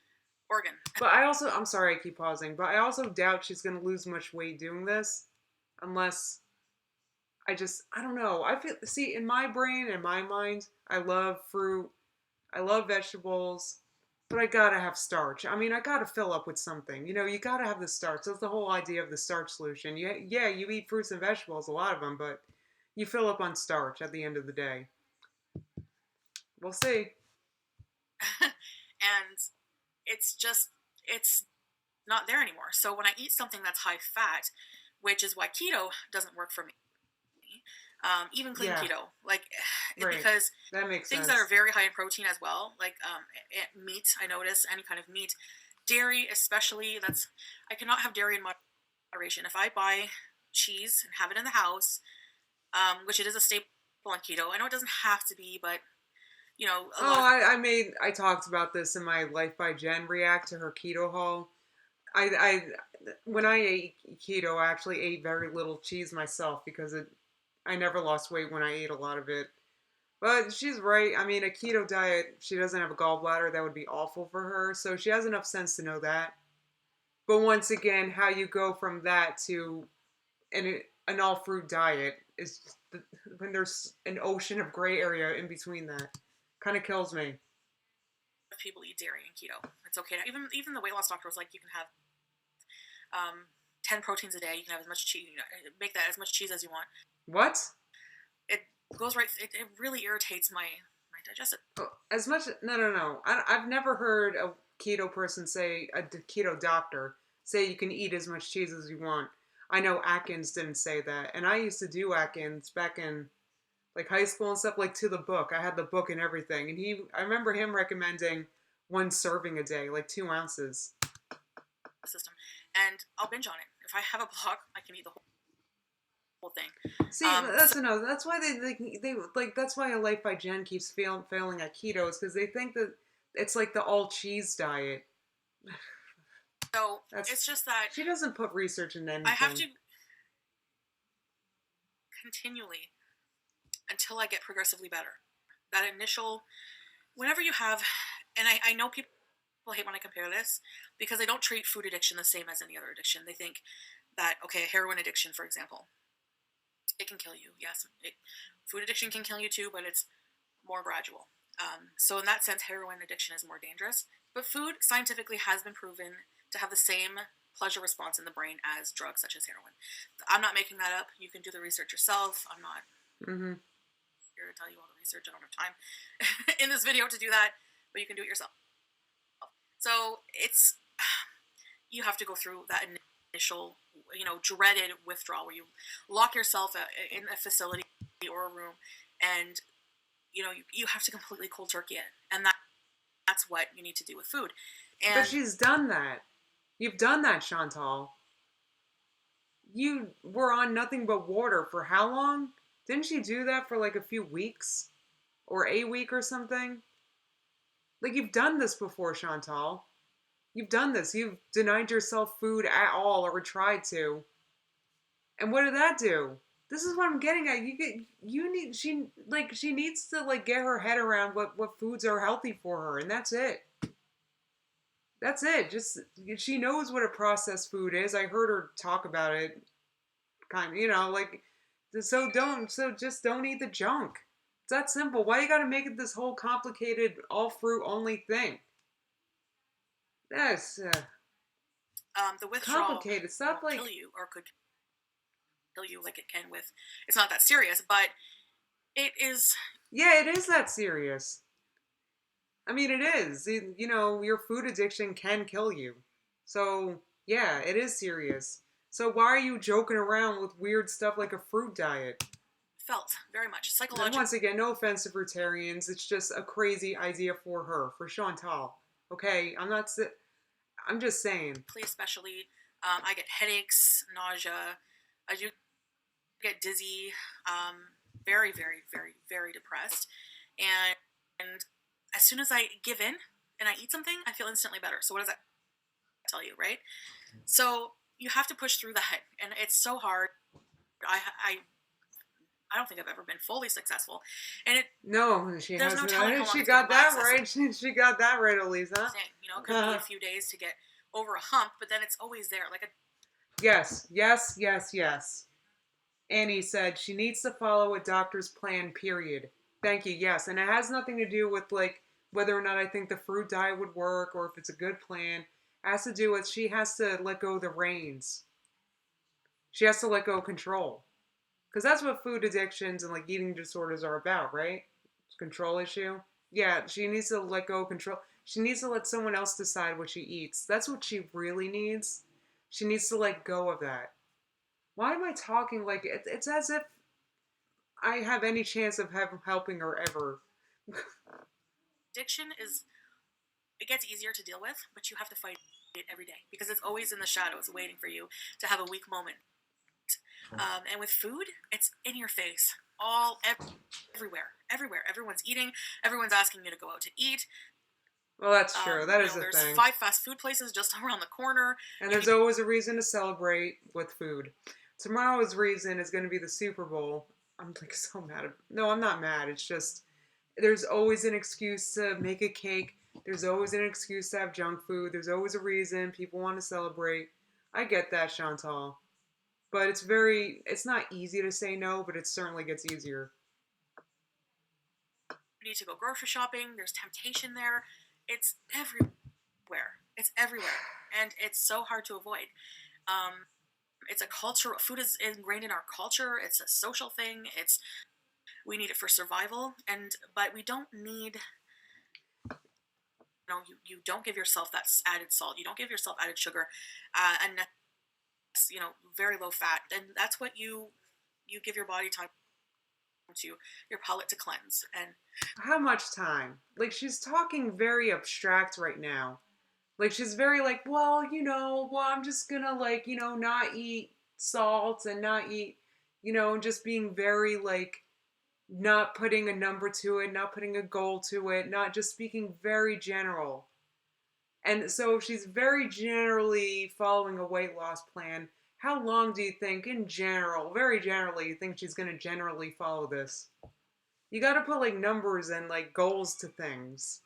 Speaker 3: Organ.
Speaker 1: But I'm sorry I keep pausing, but I also doubt she's gonna lose much weight doing this, unless I don't know. I feel, see, in my brain, in my mind, I love fruit, I love vegetables, but I gotta have starch. I mean, I gotta fill up with something. You know, you gotta have the starch. That's the whole idea of the starch solution. Yeah, you eat fruits and vegetables, a lot of them, but you fill up on starch at the end of the day. We'll see.
Speaker 3: And it's not there anymore. So when I eat something that's high fat, which is why keto doesn't work for me, even clean keto, like
Speaker 1: Right.
Speaker 3: because
Speaker 1: That makes
Speaker 3: things
Speaker 1: sense.
Speaker 3: that are very high in protein as well, like meat. I notice any kind of meat, dairy especially. I cannot have dairy in moderation. If I buy cheese and have it in the house, which it is a staple on keto. I know it doesn't have to be, but you know,
Speaker 1: I talked about this in my Life by Jen react to her keto haul. I when I ate keto, I actually ate very little cheese myself because I never lost weight when I ate a lot of it. But she's right. I mean, a keto diet, she doesn't have a gallbladder. That would be awful for her. So she has enough sense to know that. But once again, how you go from that to an all fruit diet is when there's an ocean of gray area in between that. Kind of kills me.
Speaker 3: people eat dairy and keto. It's okay. Even the weight loss doctor was like, you can have 10 proteins a day. You can have as much cheese. Make that as much cheese as you want.
Speaker 1: What?
Speaker 3: It goes right. It really irritates my digestive.
Speaker 1: As much? No. I've never heard a keto person say, a keto doctor say you can eat as much cheese as you want. I know Atkins didn't say that, and I used to do Atkins back in like high school and stuff, like to the book. I had the book and everything, and I remember him recommending 1 serving a day, like 2 ounces.
Speaker 3: System, and I'll binge on it. If I have a block, I can eat the whole thing.
Speaker 1: See, that's why they like that's why a Life by Jen keeps failing at keto, is because they think that it's like the all cheese diet.
Speaker 3: So it's just that
Speaker 1: she doesn't put research into anything.
Speaker 3: I have to continually until I get progressively better. That initial, whenever you have, and I know people hate when I compare this because they don't treat food addiction the same as any other addiction. They think that, okay, heroin addiction, for example, it can kill you. Yes, food addiction can kill you too, but it's more gradual. So in that sense, heroin addiction is more dangerous. But food scientifically has been proven to have the same pleasure response in the brain as drugs such as heroin. I'm not making that up. You can do the research yourself. I'm not here to tell you all the research. I don't have time in this video to do that, but you can do it yourself. So you have to go through that initial, dreaded withdrawal where you lock yourself in a facility or a room, and you have to completely cold turkey it, and that's what you need to do with food. And
Speaker 1: but she's done that. You've done that, Chantal. You were on nothing but water for how long? Didn't she do that for like a few weeks? Or a week or something? Like, you've done this before, Chantal. You've done this. You've denied yourself food at all or tried to. And what did that do? This is what I'm getting at. She needs to like get her head around what foods are healthy for her, and that's it. That's it. Just she knows what a processed food is. I heard her talk about it. Just don't eat the junk. It's that simple. Why you gotta make it this whole complicated all fruit only thing? That's
Speaker 3: the withdrawal
Speaker 1: complicated. Stop
Speaker 3: won't kill you, or could kill you like it can with. It's not that serious, but it is.
Speaker 1: Yeah, it is that serious. I mean, it is. Your food addiction can kill you. So, yeah, it is serious. So why are you joking around with weird stuff like a fruit diet?
Speaker 3: Felt very much psychological.
Speaker 1: And once again, no offense to fruitarians. It's just a crazy idea for her, for Chantal. Okay, I'm just saying.
Speaker 3: Especially I get headaches, nausea. I do get dizzy, very, very, very, very depressed. And as soon as I give in and I eat something, I feel instantly better. So what does that tell you, right? So you have to push through that, and it's so hard. I don't think I've ever been fully successful, and
Speaker 1: No, she
Speaker 3: there's no
Speaker 1: hasn't.
Speaker 3: telling how long
Speaker 1: She
Speaker 3: it's gonna
Speaker 1: got that
Speaker 3: last.
Speaker 1: right. She got that right, Elisa.
Speaker 3: You know, it could be a few days to get over a hump, but then it's always there. Like
Speaker 1: Yes, yes, yes, yes. Annie said she needs to follow a doctor's plan, period. Thank you, yes. And it has nothing to do with like whether or not I think the fruit diet would work or if it's a good plan. It has to do with she has to let go of the reins. She has to let go of control. Because that's what food addictions and like eating disorders are about, right? It's a control issue. Yeah, she needs to let go of control. She needs to let someone else decide what she eats. That's what she really needs. She needs to let go of that. Why am I talking like it's as if I have any chance of helping her ever?
Speaker 3: addiction is, it gets easier to deal with, but you have to fight it every day because it's always in the shadows waiting for you to have a weak moment. And with food, it's in your face, everywhere, everywhere. Everyone's eating, everyone's asking you to go out to eat.
Speaker 1: Well, that's true. That is the
Speaker 3: there's
Speaker 1: thing.
Speaker 3: 5 fast food places just around the corner.
Speaker 1: And there's always a reason to celebrate with food. Tomorrow's reason is going to be the Super Bowl. I'm like so mad. No, I'm not mad. It's just there's always an excuse to make a cake. There's always an excuse to have junk food. There's always a reason people want to celebrate. I get that, Chantal. But it's not easy to say no, but it certainly gets easier.
Speaker 3: You need to go grocery shopping. There's temptation there. It's everywhere. It's everywhere. And it's so hard to avoid. It's a culture. Food is ingrained in our culture. It's a social thing. We need it for survival. But we don't need, you don't give yourself that added salt. You don't give yourself added sugar, and very low fat. And that's what you give your body time to, your palate to cleanse. And
Speaker 1: how much time? Like she's talking very abstract right now. Like she's very like, well, I'm just gonna like, not eat salt and not eat, and just being very like not putting a number to it, not putting a goal to it, not just speaking very general. And so if she's very generally following a weight loss plan, how long do you think, in general, very generally, you think she's going to generally follow this? You got to put like numbers and like goals to things.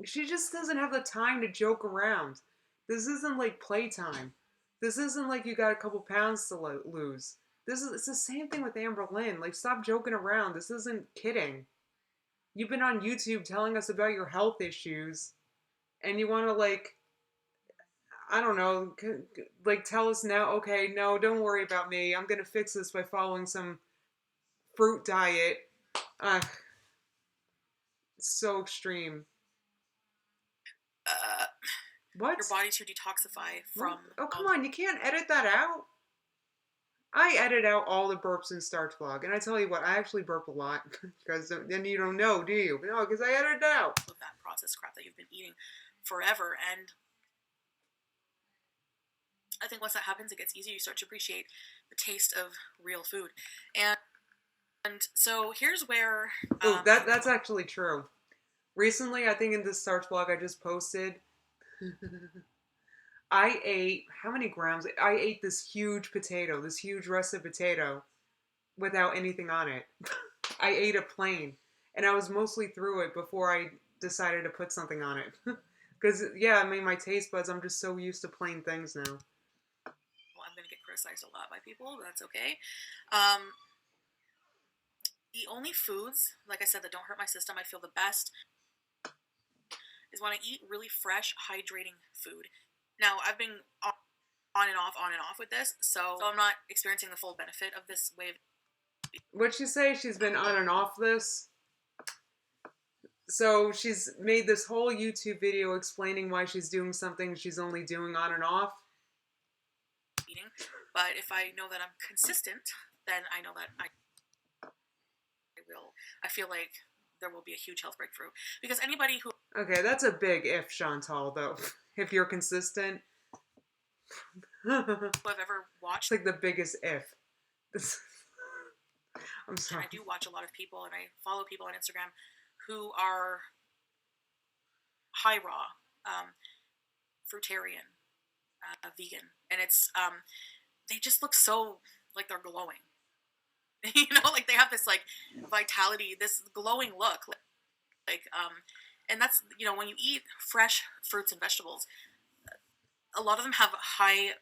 Speaker 1: She just doesn't have the time to joke around. This isn't like playtime. This isn't like you got a couple pounds to lose. It's the same thing with Amber Lynn. Like, stop joking around. This isn't kidding. You've been on YouTube telling us about your health issues, and you want to like, I don't know, like tell us now, okay, no, don't worry about me. I'm gonna fix this by following some fruit diet. It's so extreme. What?
Speaker 3: Your body to detoxify from.
Speaker 1: Oh, come on, you can't edit that out. I edit out all the burps in Starch Vlog, and I tell you what, I actually burp a lot, because then you don't know, do you? No, because I edit it out.
Speaker 3: With that processed crap that you've been eating forever, and I think once that happens, it gets easier. You start to appreciate the taste of real food, and so here's where.
Speaker 1: That's actually true. Recently, I think in this Starch Vlog I just posted, I ate, how many grams? I ate this huge russet potato, without anything on it. I ate it plain, and I was mostly through it before I decided to put something on it. Because, my taste buds, I'm just so used to plain things now.
Speaker 3: Well, I'm going to get criticized a lot by people, but that's okay. The only foods, like I said, that don't hurt my system, I feel the best, is when I eat really fresh, hydrating food. Now, I've been on and off with this, so I'm not experiencing the full benefit of this way of.
Speaker 1: What'd she say? She's been on and off this? So she's made this whole YouTube video explaining why she's doing something she's only doing on and off?
Speaker 3: Eating. But if I know that I'm consistent, then I know that I feel like there will be a huge health breakthrough. Because anybody who...
Speaker 1: Okay, that's a big if, Chantal, though. If you're consistent. It's
Speaker 3: I've ever watched,
Speaker 1: like the biggest if. I'm
Speaker 3: and
Speaker 1: sorry.
Speaker 3: I do watch a lot of people, and I follow people on Instagram who are high raw, fruitarian, vegan, and it's they just look so like they're glowing. You know, like they have this like vitality, this glowing look, and that's, you know, when you eat fresh fruits and vegetables, a lot of them have high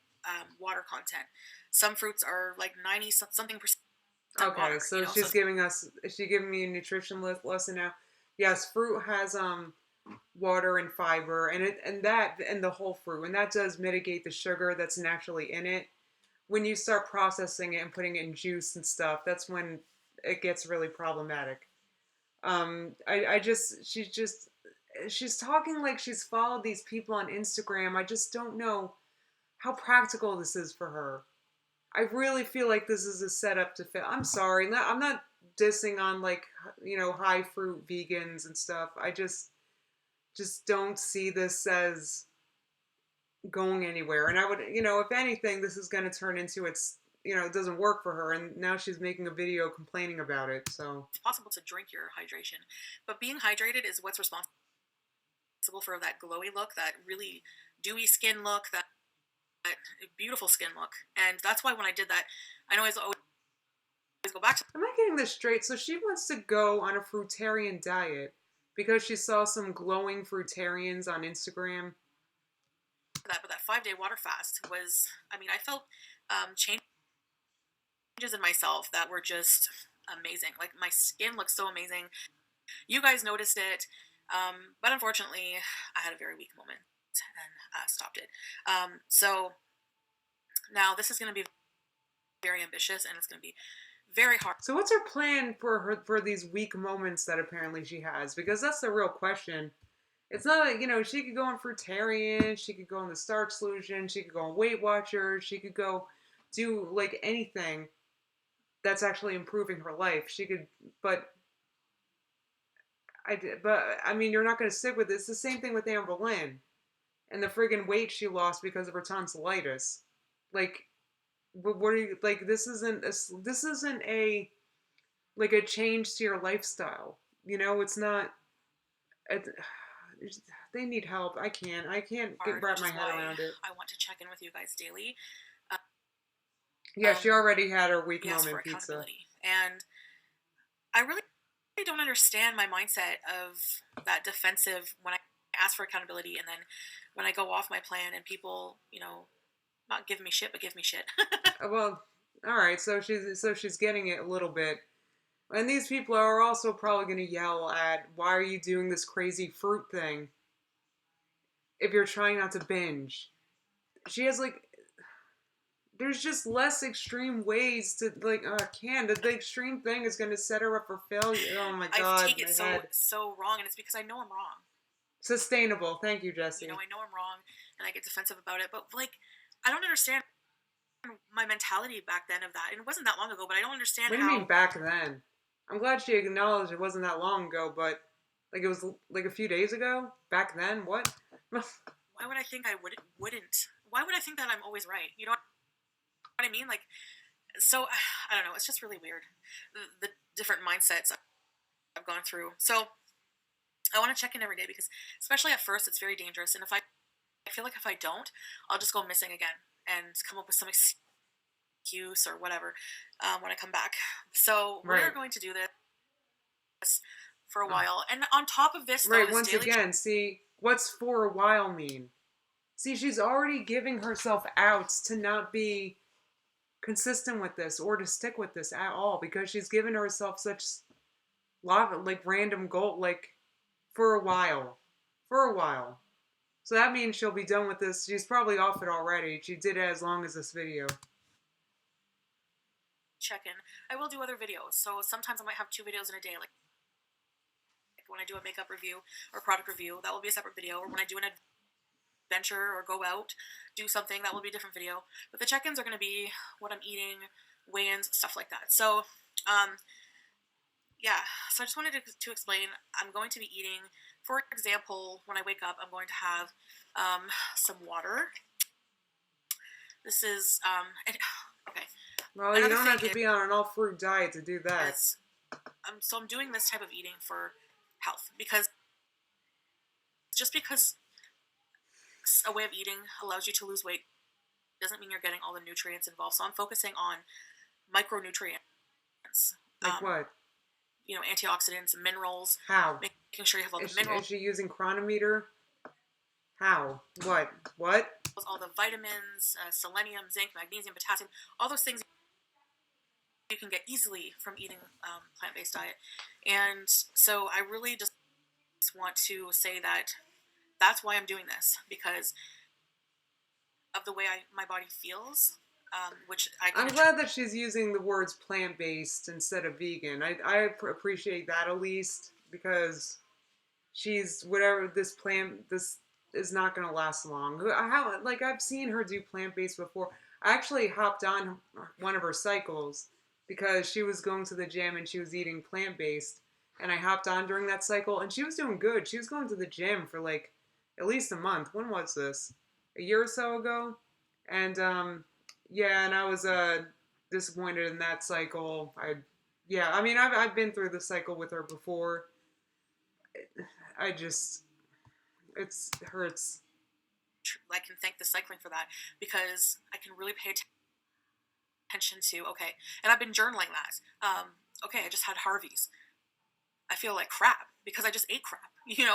Speaker 3: water content. Some fruits are like 90 something percent
Speaker 1: Okay,
Speaker 3: water. You
Speaker 1: so
Speaker 3: know, so
Speaker 1: she's giving us. Is she giving me a nutrition lesson now? Yes, fruit has water and fiber, and the whole fruit, and that does mitigate the sugar that's naturally in it. When you start processing it and putting it in juice and stuff, that's when it gets really problematic. I just she's talking like she's followed these people on Instagram. I just don't know how practical this is for her. I really feel like this is a setup to fail. I'm sorry, I'm not dissing on like high fruit vegans and stuff. I just don't see this as going anywhere. And I would, if anything, this is going to turn into it doesn't work for her. And now she's making a video complaining about it. So
Speaker 3: it's possible to drink your hydration, but being hydrated is what's responsible for that glowy look, that really dewy skin look, that beautiful skin look. And that's why when I did that, I know I always go back to.
Speaker 1: am I getting this straight? So she wants to go on a fruitarian diet because she saw some glowing fruitarians on Instagram.
Speaker 3: But that 5-day water fast was, I mean, I felt changes in myself that were just amazing. Like my skin looked so amazing. You guys noticed it, but unfortunately, I had a very weak moment and stopped it. So now this is going to be very ambitious, and it's going to be very hard.
Speaker 1: So what's her plan for these weak moments that apparently she has? Because that's the real question. It's not like, she could go on fruitarian, she could go on the starch solution, she could go on Weight Watchers, she could go do like anything that's actually improving her life. She could, but I mean, you're not going to stick with it. It's the same thing with Amber Lynn and the friggin' weight she lost because of her tonsillitis. Like, what are you like? This isn't a like a change to your lifestyle. It's not. It, they need help. I can't wrap my head around it.
Speaker 3: I want to check in with you guys daily.
Speaker 1: Yeah, she already had her weak
Speaker 3: yes,
Speaker 1: moment
Speaker 3: for
Speaker 1: pizza.
Speaker 3: Accountability. And I really don't understand my mindset of that defensive when I ask for accountability, and then when I go off my plan and people, not give me shit, but give me shit.
Speaker 1: Well, all right. So she's getting it a little bit, and these people are also probably going to yell at, "Why are you doing this crazy fruit thing? If you're trying not to binge." She has like, there's just less extreme ways to like. The extreme thing is going to set her up for failure. Oh my god,
Speaker 3: I take it so wrong, and it's because I know I'm wrong.
Speaker 1: Sustainable. Thank you, Jesse.
Speaker 3: I know I'm wrong, and I get defensive about it, but like, I don't understand my mentality back then of that. And it wasn't that long ago, but I don't understand.
Speaker 1: What do you mean back then? I'm glad she acknowledged it wasn't that long ago, but like it was like a few days ago. Back then, what?
Speaker 3: Why would I think I wouldn't? Why would I think that I'm always right? You know what I mean? Like, so I don't know. It's just really weird, the different mindsets I've gone through. So I want to check in every day because, especially at first, it's very dangerous. And I feel like if I don't, I'll just go missing again and come up with some excuse or whatever when I come back. So we're going to do this for a while. And on top of this,
Speaker 1: right, once again, see, what's for a while mean? See, she's already giving herself outs to not be consistent with this or to stick with this at all because she's given herself such like random goal, like for a while. So that means she'll be done with this. She's probably off it already. She did it as long as this video.
Speaker 3: Check-in. I will do other videos. So sometimes I might have 2 videos in a day. Like when I do a makeup review or product review, that will be a separate video. Or when I do an adventure or go out, do something, that will be a different video. But the check-ins are going to be what I'm eating, weigh-ins, stuff like that. So, yeah. So I just wanted to explain, I'm going to be eating, for example, when I wake up, I'm going to have some water. This is okay.
Speaker 1: Well, you
Speaker 3: Another
Speaker 1: don't
Speaker 3: thing
Speaker 1: have to be on an all fruit diet to do that.
Speaker 3: is so I'm doing this type of eating for health because just because a way of eating allows you to lose weight doesn't mean you're getting all the nutrients involved. So I'm focusing on micronutrients,
Speaker 1: Like what?
Speaker 3: antioxidants, minerals,
Speaker 1: How?
Speaker 3: making sure you have all the
Speaker 1: Is
Speaker 3: minerals,
Speaker 1: she using chronometer? How? What? What?
Speaker 3: all the vitamins, selenium, zinc, magnesium, potassium, all those things you can get easily from eating plant-based diet. And so I really just want to say that that's why I'm doing this, because of the way my body feels, which
Speaker 1: I'm glad that she's using the words plant-based instead of vegan. I appreciate that at least, because she's whatever this is not going to last long. I've seen her do plant-based before. I actually hopped on one of her cycles because she was going to the gym and she was eating plant-based, and I hopped on during that cycle and she was doing good. She was going to the gym for like at least a month. When was this? A year or so ago? And yeah, and I was disappointed in that cycle. I mean, I've been through the cycle with her before. I just, it hurts.
Speaker 3: I can thank the cycling for that, because I can really pay attention to, okay, and I've been journaling that. Okay, I just had Harvey's. I feel like crap because I just ate crap. You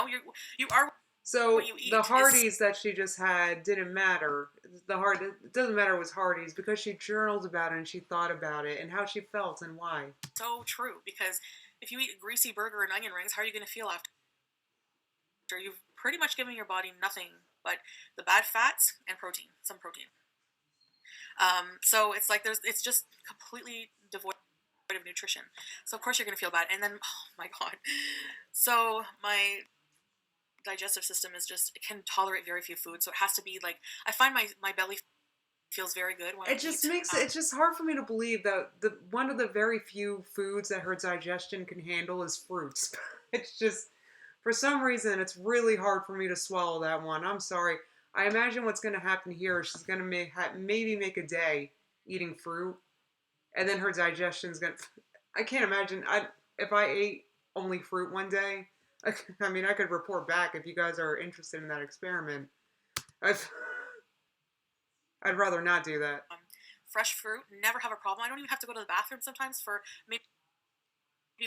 Speaker 3: are
Speaker 1: So
Speaker 3: what you eat.
Speaker 1: the Hardee's that she just had didn't matter. It doesn't matter it was Hardee's because she journaled about it and she thought about it and how she felt and why.
Speaker 3: So true, because if you eat a greasy burger and onion rings, how are you going to feel after? You've pretty much given your body nothing but the bad fats and protein, some protein. So it's like it's just completely devoid of nutrition. So of course you're going to feel bad. And then, oh my God. So my digestive system it can tolerate very few foods. So it has to be like, I find my belly feels very good when
Speaker 1: it's just hard for me to believe that one of the very few foods that her digestion can handle is fruits. It's just, for some reason, it's really hard for me to swallow that one. I'm sorry. I imagine what's going to happen here is she's going to maybe make a day eating fruit, and then her digestion's going to... I can't imagine if I ate only fruit one day. I mean, I could report back if you guys are interested in that experiment. I'd rather not do that.
Speaker 3: Fresh fruit, never have a problem. I don't even have to go to the bathroom sometimes for maybe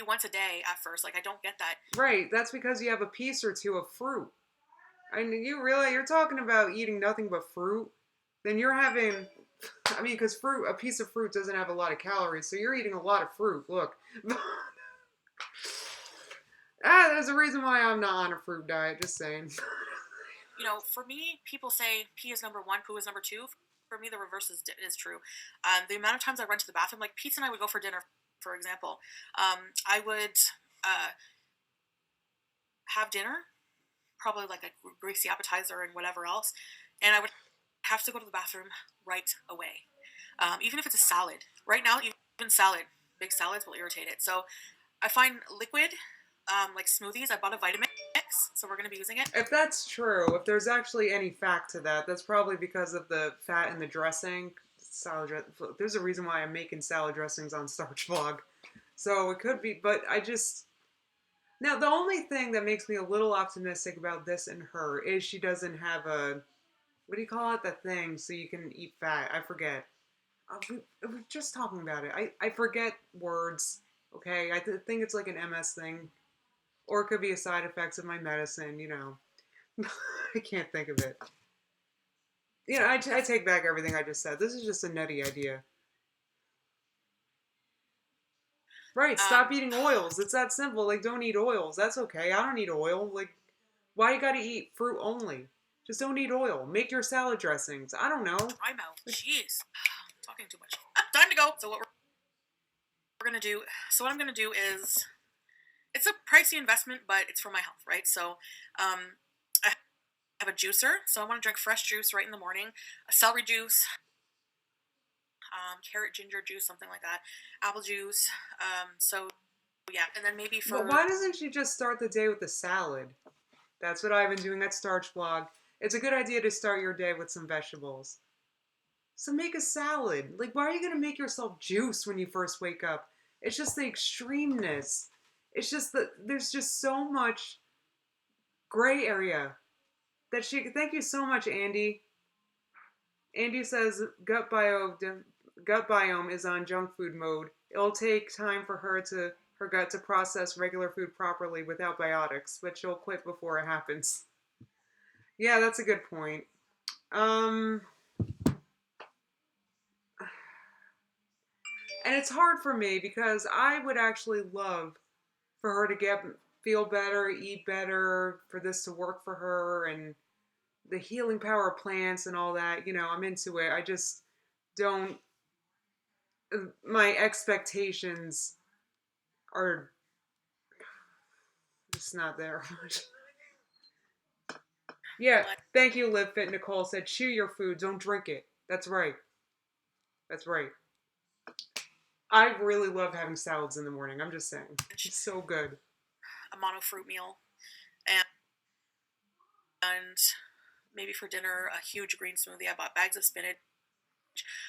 Speaker 3: once a day at first. Like, I don't get that.
Speaker 1: Right, that's because you have a piece or two of fruit. I mean, you realize you're talking about eating nothing but fruit, then you're having... I mean, because a piece of fruit doesn't have a lot of calories, so you're eating a lot of fruit. Look. There's a reason why I'm not on a fruit diet, just saying.
Speaker 3: For me, people say pee is number one, poo is number two. For me, the reverse is true. The amount of times I run to the bathroom, like Pete and I would go for dinner, for example. I would have dinner, probably like a greasy appetizer and whatever else, and I would have to go to the bathroom right away. Even if it's a salad. Right now, even big salads will irritate it. So I find liquid, like smoothies. I bought a Vitamix, so we're going to be using it.
Speaker 1: If that's true, if there's actually any fact to that, that's probably because of the fat in the dressing. There's a reason why I'm making salad dressings on Starch Vlog. So it could be, but now the only thing that makes me a little optimistic about this and her is she doesn't have what do you call it? That thing so you can eat fat. I forget. We're just talking about it. I forget words, okay? I think it's like an MS thing. Or it could be a side effects of my medicine, I can't think of it. I take back everything I just said. This is just a nutty idea. Right, stop eating oils. It's that simple. Like, don't eat oils. That's okay. I don't eat oil. Like, why you gotta eat fruit only? Just don't eat oil. Make your salad dressings. I don't know.
Speaker 3: Dry mouth. Jeez. Talking too much. Time to go. So what we're going to do... So what I'm going to do is... It's a pricey investment, but it's for my health, right? So I have a juicer. So I want to drink fresh juice right in the morning. A celery juice. Carrot ginger juice, something like that. Apple juice. So, yeah. And then maybe for...
Speaker 1: But why doesn't she just start the day with a salad? That's what I've been doing at Starch Vlog. It's a good idea to start your day with some vegetables. So make a salad. Like, why are you going to make yourself juice when you first wake up? It's just the extremeness. It's just that there's just so much gray area that thank you so much, Andy. Andy says gut biome is on junk food mode. It'll take time for her gut to process regular food properly without biotics, but she'll quit before it happens. Yeah, that's a good point. And it's hard for me because I would actually love for her to feel better, eat better, for this to work for her, and the healing power of plants and all that. You know, I'm into it. I just don't. My expectations are just not there. Yeah, thank you, Live Fit. Nicole said, chew your food, don't drink it. That's right. That's right. I really love having salads in the morning. I'm just saying. It's so good.
Speaker 3: A mono fruit meal. And maybe for dinner, a huge green smoothie. I bought bags of spinach.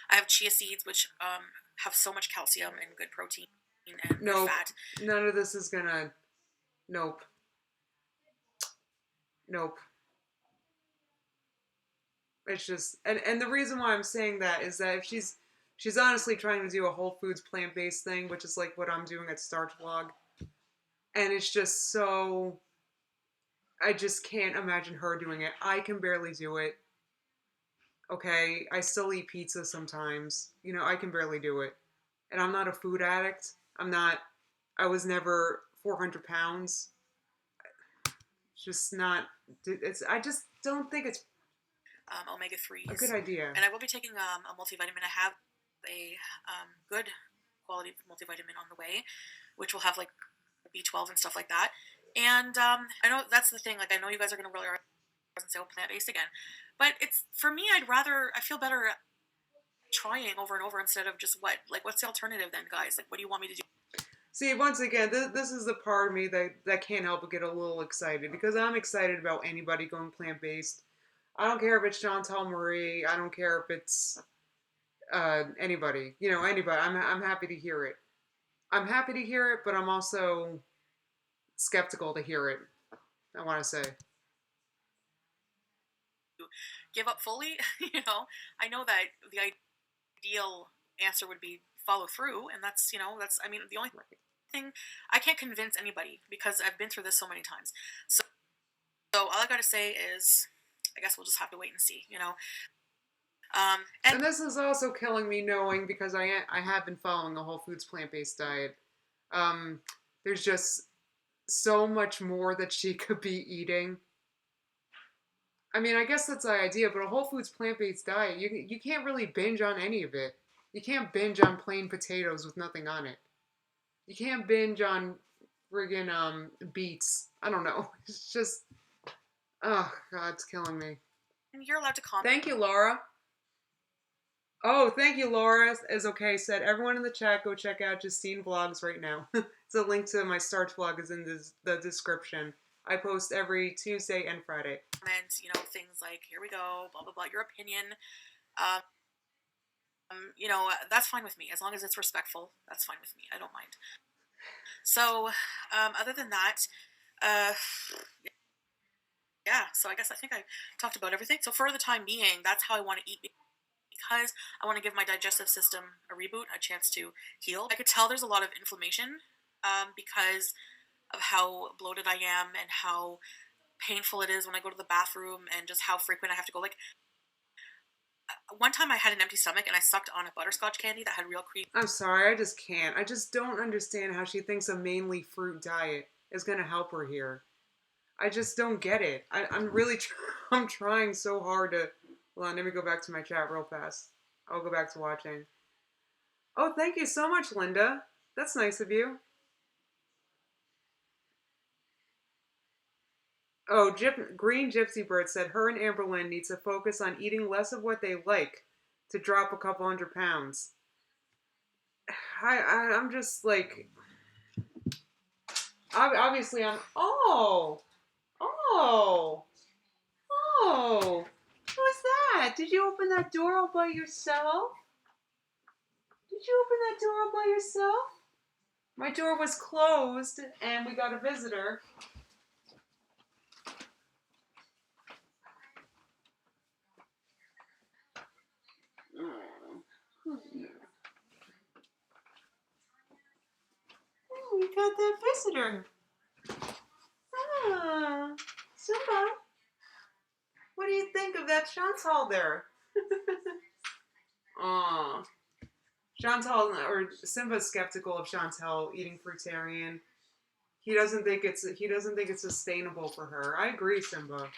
Speaker 3: I have chia seeds, which have so much calcium and good protein and good fat.
Speaker 1: None of this is gonna. Nope. Nope. It's just, and the reason why I'm saying that is that if she's honestly trying to do a whole foods plant-based thing, which is like what I'm doing at Starch Vlog, and it's just so, I just can't imagine her doing it. I can barely do it. Okay, I still eat pizza sometimes. You know, I can barely do it. And I'm not a food addict. I was never 400 pounds. It's just not, I just don't think it's
Speaker 3: omega-3s.
Speaker 1: A good idea.
Speaker 3: And I will be taking a multivitamin. I have a good quality multivitamin on the way, which will have like B12 and stuff like that. And I know that's the thing. Like, I know you guys are going to really say plant-based again, but it's, for me, I feel better trying over and over instead of just what's the alternative then, guys? Like, what do you want me to do?
Speaker 1: See, once again, this is the part of me that can't help but get a little excited, because I'm excited about anybody going plant-based. I don't care if it's Chantal Marie. I don't care if it's anybody. You know, anybody. I'm happy to hear it. I'm happy to hear it, but I'm also skeptical to hear it. I want to say.
Speaker 3: Give up fully, you know. I know that the ideal answer would be follow through, and that's, I mean, the only thing, I can't convince anybody because I've been through this so many times. So all I gotta say is, I guess we'll just have to wait and see, you know.
Speaker 1: And this is also killing me knowing, because I have been following a whole foods plant-based diet. There's just so much more that she could be eating. I mean, I guess that's the idea, but a whole foods plant-based diet, you can't really binge on any of it. You can't binge on plain potatoes with nothing on it. You can't binge on friggin' beets. I don't know. It's just, oh God, it's killing me.
Speaker 3: And you're allowed to comment.
Speaker 1: Thank you, Laura. Oh, thank you, Laura. Is okay. Said everyone in the chat, go check out Justine Vlogs right now. It's a link to my Starch Vlog is in the description. I post every Tuesday and Friday.
Speaker 3: And, you know, things like, here we go, blah, blah, blah, your opinion. You know, that's fine with me. As long as it's respectful, that's fine with me. I don't mind. So, other than that, yeah, so I guess I think I talked about everything. So for the time being, that's how I want to eat, because I want to give my digestive system a reboot, a chance to heal. I could tell there's a lot of inflammation because of how bloated I am and how painful it is when I go to the bathroom and just how frequent I have to go. Like, one time I had an empty stomach and I sucked on a butterscotch candy that had real cream. I'm sorry, I just can't. I just don't understand how she thinks a mainly fruit diet is going to help her here. I just don't get it. I'm trying so hard to... Hold on, let me go back to my chat real fast. I'll go back to watching. Oh, thank you so much, Linda. That's nice of you. Oh, Green Gypsy Bird said her and Amberlynn need to focus on eating less of what they like to drop a couple 100 pounds. I'm just like... Obviously, I'm... Oh!
Speaker 1: Who was that? Did you open that door all by yourself? Did you open that door all by yourself? My door was closed and we got a visitor. Oh, we got that visitor. Ah, Simba. What do you think of that Chantal there? Aw. Chantal, or Simba's skeptical of Chantal eating fruitarian. He doesn't think it's sustainable for her. I agree, Simba.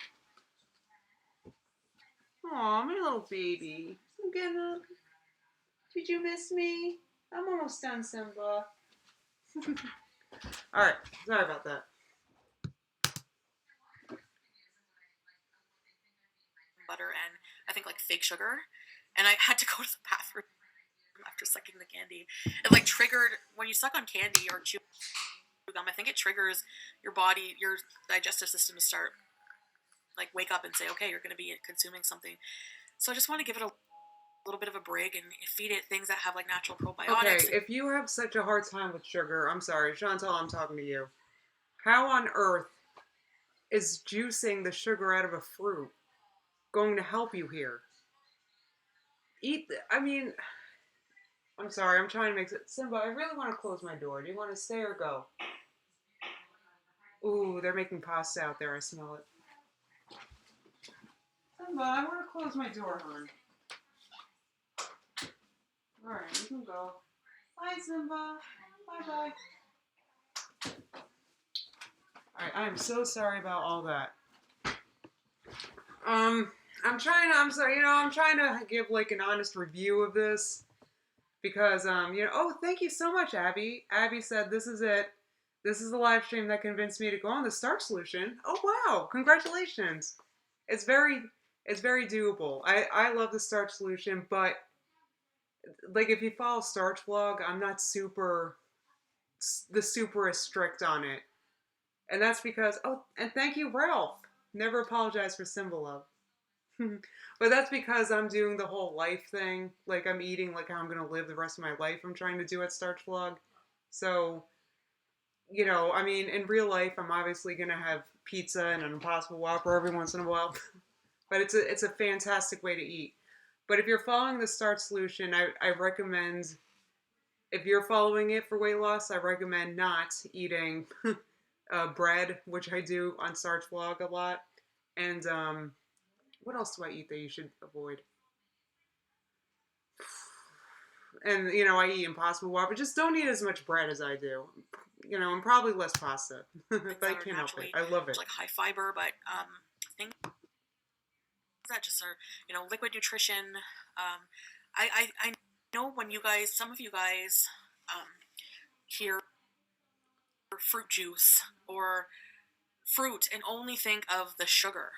Speaker 1: Aw, my little baby. I'm getting up. Did you miss me? I'm almost done, Simba. Alright, sorry about that.
Speaker 3: Butter and I think like fake sugar, and I had to go to the bathroom after sucking the candy. It like triggered when you suck on candy or chew gum. I think it triggers your body, your digestive system to start like wake up and say, okay, you're going to be consuming something. So I just want to give it a little bit of a break and feed it things that have like natural probiotics.
Speaker 1: Okay, if you have such a hard time with sugar, I'm sorry, Chantal, I'm talking to you. How on earth is juicing the sugar out of a fruit going to help you here? I'm sorry, I'm trying to make it. Simba, I really want to close my door. Do you want to stay or go? Ooh, they're making pasta out there. I smell it. Simba, I want to close my door, hon. Alright, you can go. Bye, Simba. Bye-bye. Alright, I am so sorry about all that. I'm trying to give like an honest review of this because, oh, thank you so much, Abby. Abby said, this is it. This is the live stream that convinced me to go on the starch solution. Oh, wow. Congratulations. It's very doable. I love the starch solution, but like if you follow Starch Vlog, I'm not super strict on it. And that's because, oh, and thank you, Ralph. Never apologize for Simba love. But that's because I'm doing the whole life thing. Like I'm eating like how I'm going to live the rest of my life. I'm trying to do at Starch Vlog. So, in real life, I'm obviously going to have pizza and an Impossible Whopper every once in a while. But it's a fantastic way to eat. But if you're following the starch solution, I recommend, if you're following it for weight loss, I recommend not eating bread, which I do on Starch Vlog a lot. And what else do I eat that you should avoid? And, I eat Impossible Whopper. Just don't eat as much bread as I do. And probably less pasta. But I can't help it. I love it.
Speaker 3: Like high fiber, but things that just are, liquid nutrition. I know when some of you guys hear fruit juice or fruit and only think of the sugar.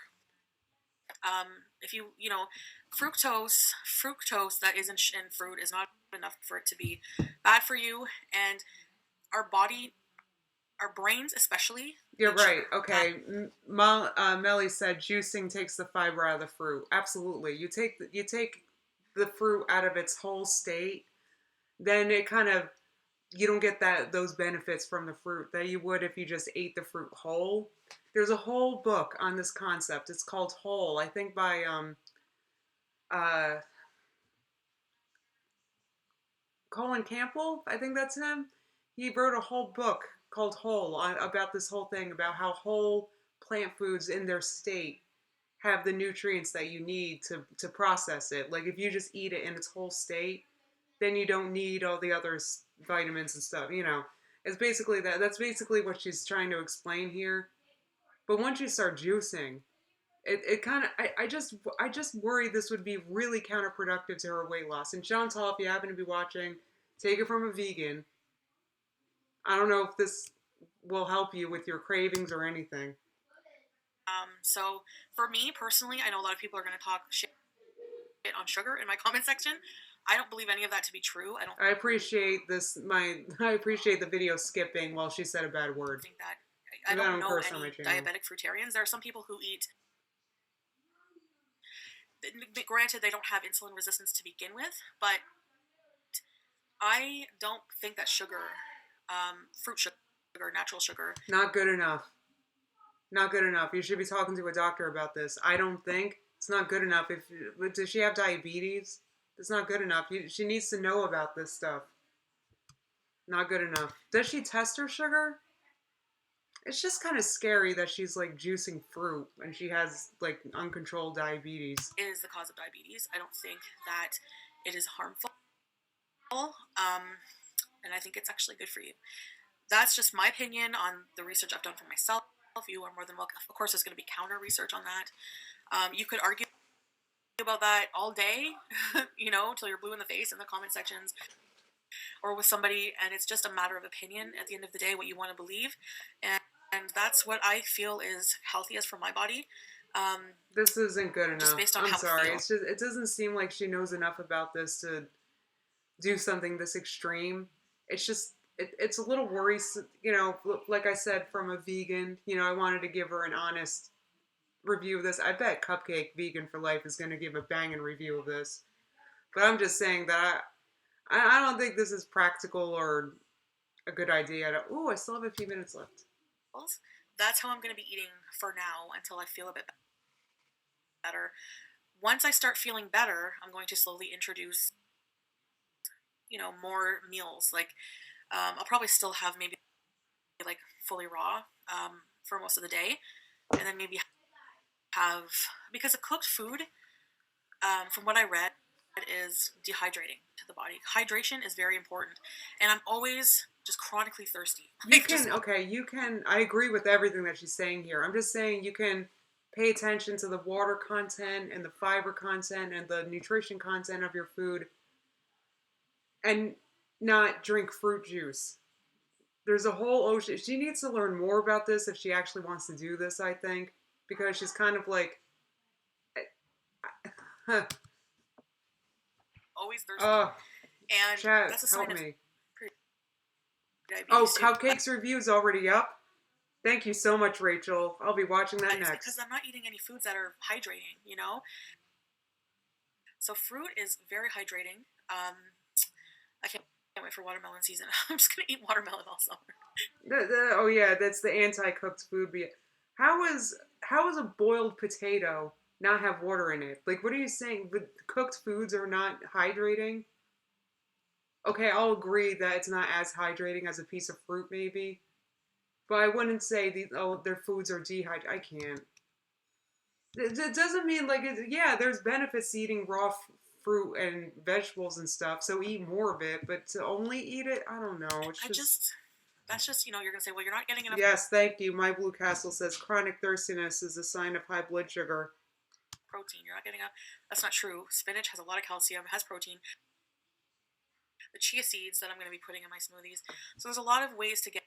Speaker 3: If fructose that isn't in fruit is not enough for it to be bad for you, and our brains especially.
Speaker 1: You're right. Okay. Melly said juicing takes the fiber out of the fruit. Absolutely. You take the fruit out of its whole state, then it kind of, you don't get those benefits from the fruit that you would if you just ate the fruit whole. There's a whole book on this concept. It's called Whole, I think by Colin Campbell. I think that's him. He wrote a whole book called Whole about this whole thing, about how whole plant foods in their state have the nutrients that you need to process it. Like if you just eat it in its whole state, then you don't need all the other vitamins and stuff. It's basically that. That's basically what she's trying to explain here. But once you start juicing, it kind of, I just worry this would be really counterproductive to her weight loss. And Chantal, if you happen to be watching, take it from a vegan. I don't know if this will help you with your cravings or anything.
Speaker 3: So for me personally, I know a lot of people are going to talk shit on sugar in my comment section. I don't believe any of that to be true.
Speaker 1: I appreciate this. I appreciate the video skipping while she said a bad word.
Speaker 3: I don't know any diabetic fruitarians. There are some people who eat granted, they don't have insulin resistance to begin with, but I don't think that sugar, fruit sugar, natural sugar,
Speaker 1: Not good enough. Not good enough. You should be talking to a doctor about this. I don't think it's not good enough. Does she have diabetes? It's not good enough. She needs to know about this stuff. Not good enough. Does she test her sugar? It's just kind of scary that she's like juicing fruit and she has like uncontrolled diabetes.
Speaker 3: is the cause of diabetes. I don't think that it is harmful, and I think it's actually good for you. That's just my opinion on the research I've done for myself. You are more than welcome. Of course, there's going to be counter research on that. You could argue about that all day, till you're blue in the face in the comment sections or with somebody, and it's just a matter of opinion at the end of the day, what you want to believe, and that's what I feel is healthiest for my body.
Speaker 1: This isn't good enough.
Speaker 3: Just based on
Speaker 1: I'm
Speaker 3: how
Speaker 1: sorry.
Speaker 3: I feel.
Speaker 1: It doesn't seem like she knows enough about this to do something this extreme. It's a little worrisome, like I said, from a vegan, I wanted to give her an honest review of this. I bet Cupcake Vegan for Life is going to give a banging review of this. But I'm just saying that I don't think this is practical or a good idea. Ooh, I still have a few minutes left.
Speaker 3: That's how I'm going to be eating for now until I feel a bit better. Once I start feeling better, I'm going to slowly introduce, more meals. Like, I'll probably still have maybe like fully raw for most of the day, and then maybe have, because a cooked food, from what I read, is dehydrating to the body. Hydration is very important, and I'm always just chronically thirsty.
Speaker 1: I agree with everything that she's saying here. I'm just saying you can pay attention to the water content and the fiber content and the nutrition content of your food and not drink fruit juice. There's a whole ocean. She needs to learn more about this if she actually wants to do this, I think, because she's kind of like...
Speaker 3: always thirsty. And
Speaker 1: chat,
Speaker 3: that's a sign
Speaker 1: help me.
Speaker 3: Diabetes too.
Speaker 1: Cupcake's review's already up? Thank you so much, Rachel. I'll be watching that next.
Speaker 3: Because I'm not eating any foods that are hydrating, So fruit is very hydrating. I can't wait for watermelon season. I'm just going to eat watermelon all summer.
Speaker 1: That's the anti-cooked food. How is a boiled potato not have water in it? Like, what are you saying? The cooked foods are not hydrating? Okay, I'll agree that it's not as hydrating as a piece of fruit, maybe. But I wouldn't say their foods are dehydrated. I can't. It doesn't mean there's benefits to eating raw fruit and vegetables and stuff, so eat more of it. But to only eat it, I don't know.
Speaker 3: That's just, you're going to say, well, you're not getting enough.
Speaker 1: Yes, thank you. My Blue Castle says chronic thirstiness is a sign of high blood sugar.
Speaker 3: Protein. You're not getting enough. That's not true. Spinach has a lot of calcium, has protein. The chia seeds that I'm going to be putting in my smoothies. So there's a lot of ways to get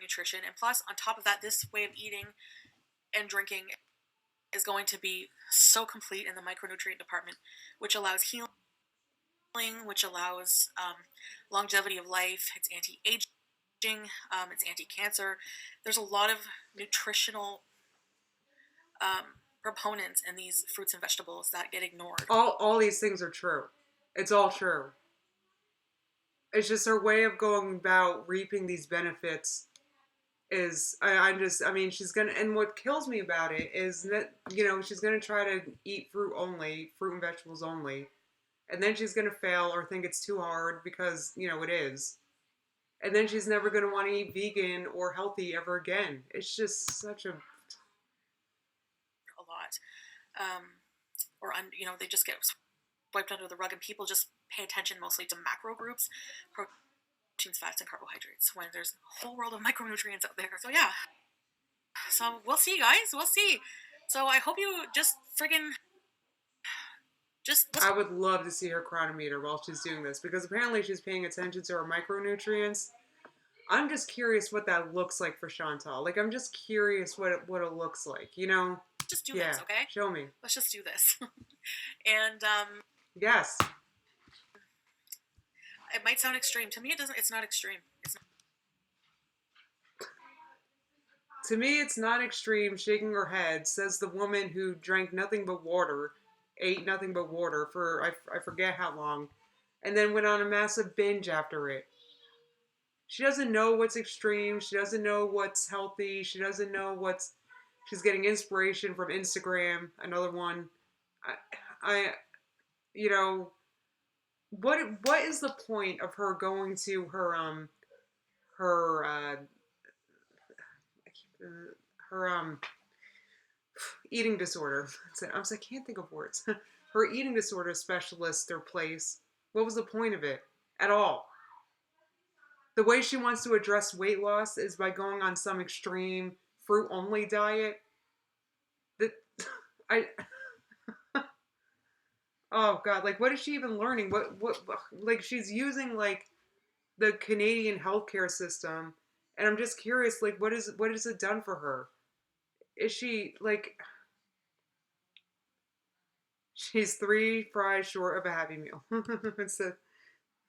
Speaker 3: nutrition. And plus, on top of that, this way of eating and drinking is going to be so complete in the micronutrient department, which allows healing, which allows longevity of life. It's anti-aging. It's anti-cancer. There's a lot of nutritional proponents in these fruits and vegetables that get ignored.
Speaker 1: All these things are true. It's all true. It's just her way of going about reaping these benefits is, she's gonna, and what kills me about it is that, she's gonna try to eat fruit and vegetables only, and then she's gonna fail or think it's too hard because, it is. And then she's never gonna want to eat vegan or healthy ever again. It's just such a lot.
Speaker 3: They just get wiped under the rug, and people just pay attention mostly to macro groups, proteins, fats, and carbohydrates, when there's a whole world of micronutrients out there. So yeah. So we'll see, guys. We'll see. So I hope you just friggin'
Speaker 1: I would love to see her chronometer while she's doing this, because apparently she's paying attention to her micronutrients. I'm just curious what that looks like for Chantal. I'm just curious what it looks like,
Speaker 3: Just do this, okay?
Speaker 1: Show me.
Speaker 3: Let's just do this. And,
Speaker 1: yes.
Speaker 3: It might sound extreme. To me, it's not extreme.
Speaker 1: To me, it's not extreme, shaking her head, says the woman who drank nothing but water ate nothing but water for I forget how long, and then went on a massive binge after it. She doesn't know what's extreme. She doesn't know what's healthy. She doesn't know what's. She's getting inspiration from Instagram. Another one. I you know, what is the point of her going to her her eating disorder? I was like, I can't think of words. Her eating disorder specialist or place. What was the point of it at all? The way she wants to address weight loss is by going on some extreme fruit only diet. That I oh god, like what is she even learning? What like she's using like the Canadian healthcare system, and I'm just curious, like what has it done for her? Is she like she's 3 fries short of a Happy Meal? It's a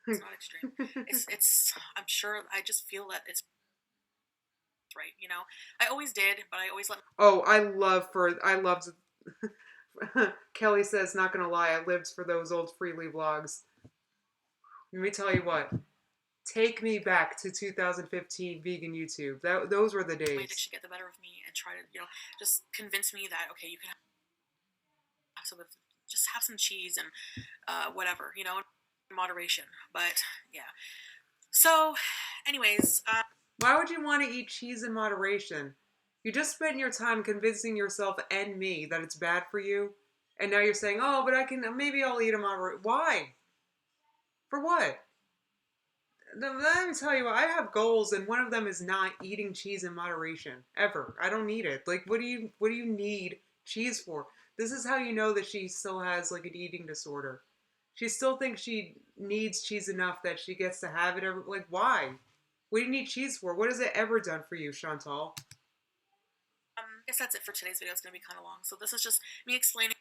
Speaker 3: It's not extreme. It's. I'm sure. I just feel that it's right. You know, I always did, but I always let.
Speaker 1: oh, I loved. Kelly says, not gonna lie, I lived for those old freely vlogs. Let me tell you what. Take me back to 2015 vegan YouTube. Those were the
Speaker 3: My
Speaker 1: days.
Speaker 3: addiction get the better of me and try to, just convince me that okay, you can have some of, just have some cheese and whatever, in moderation. But yeah. So, anyways,
Speaker 1: Why would you want to eat cheese in moderation? You just spent your time convincing yourself and me that it's bad for you, and now you're saying, "Oh, but maybe I'll eat a moderate." Why? For what? Let me tell you, I have goals, and one of them is not eating cheese in moderation ever. I don't need it. Like, what do you need cheese for? This is how you know that she still has like an eating disorder. She still thinks she needs cheese enough that she gets to have it. Like, why? What do you need cheese for? What has it ever done for you, Chantal?
Speaker 3: I guess that's it for today's video. It's gonna be kind of long, so this is just me explaining